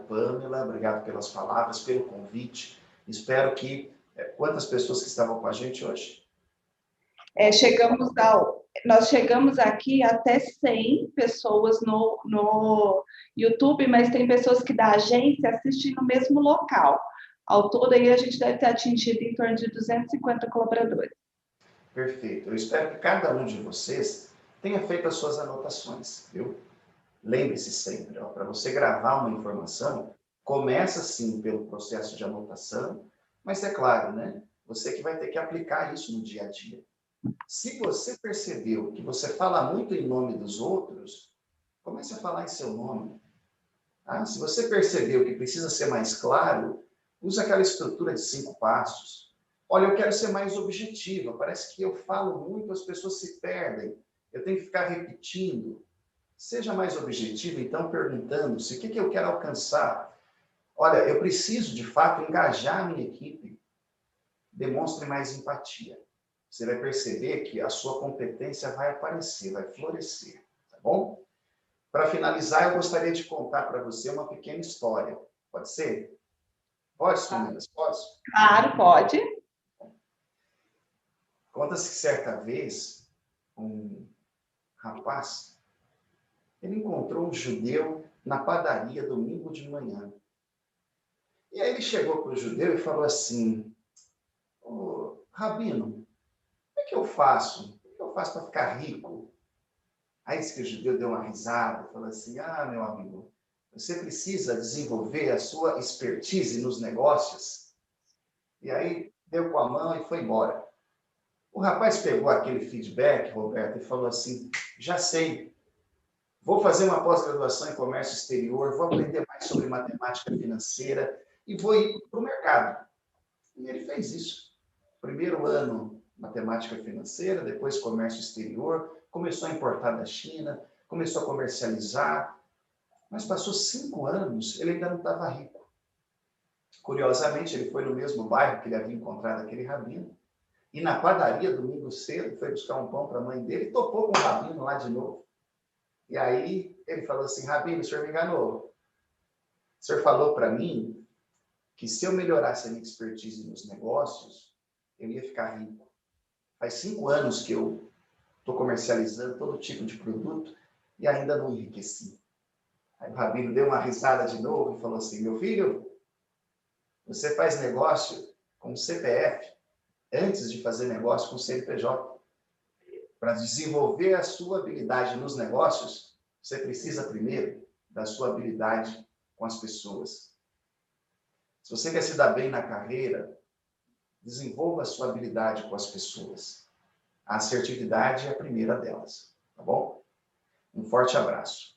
Pamela, obrigado pelas palavras, pelo convite. Espero que... quantas pessoas que estavam com a gente hoje? Nós chegamos aqui até 100 pessoas no YouTube, mas tem pessoas que da agência assistem no mesmo local. Ao todo, aí, a gente deve ter atingido em torno de 250 colaboradores. Perfeito. Eu espero que cada um de vocês tenha feito as suas anotações, viu? Lembre-se sempre, para você gravar uma informação, começa sim pelo processo de anotação, mas é claro, né? Você que vai ter que aplicar isso no dia a dia. Se você percebeu que você fala muito em nome dos outros, comece a falar em seu nome. Tá? Se você percebeu que precisa ser mais claro, use aquela estrutura de 5 passos. Olha, eu quero ser mais objetiva. Parece que eu falo muito, as pessoas se perdem. Eu tenho que ficar repetindo. Seja mais objetivo, então, perguntando-se o que eu quero alcançar. Olha, eu preciso, de fato, engajar a minha equipe. Demonstre mais empatia. Você vai perceber que a sua competência vai aparecer, vai florescer, tá bom? Para finalizar, eu gostaria de contar para você uma pequena história. Pode ser? Pode, Sumilas? Pode? Claro, pode. Conta-se que certa vez, um rapaz, ele encontrou um judeu na padaria domingo de manhã. E aí ele chegou para o judeu e falou assim, Rabino, como é que eu faço? O que eu faço para ficar rico? Aí disse que o judeu deu uma risada, falou assim, meu amigo, você precisa desenvolver a sua expertise nos negócios. E aí deu com a mão e foi embora. O rapaz pegou aquele feedback, Roberto, e falou assim, já sei, vou fazer uma pós-graduação em comércio exterior, vou aprender mais sobre matemática financeira e vou ir para o mercado. E ele fez isso. Primeiro ano, matemática financeira, depois comércio exterior, começou a importar da China, começou a comercializar, mas passou 5 anos, ele ainda não estava rico. Curiosamente, ele foi no mesmo bairro que ele havia encontrado aquele rabino, e na padaria, domingo cedo, foi buscar um pão para a mãe dele e topou com o rabino lá de novo. E aí ele falou assim, Rabino, o senhor me enganou. O senhor falou para mim que se eu melhorasse a minha expertise nos negócios, eu ia ficar rico. Faz 5 anos que eu estou comercializando todo tipo de produto e ainda não enriqueci. Aí o Rabino deu uma risada de novo e falou assim, meu filho, você faz negócio com CPF antes de fazer negócio com CNPJ. Para desenvolver a sua habilidade nos negócios, você precisa primeiro da sua habilidade com as pessoas. Se você quer se dar bem na carreira, desenvolva a sua habilidade com as pessoas. A assertividade é a primeira delas, tá bom? Um forte abraço.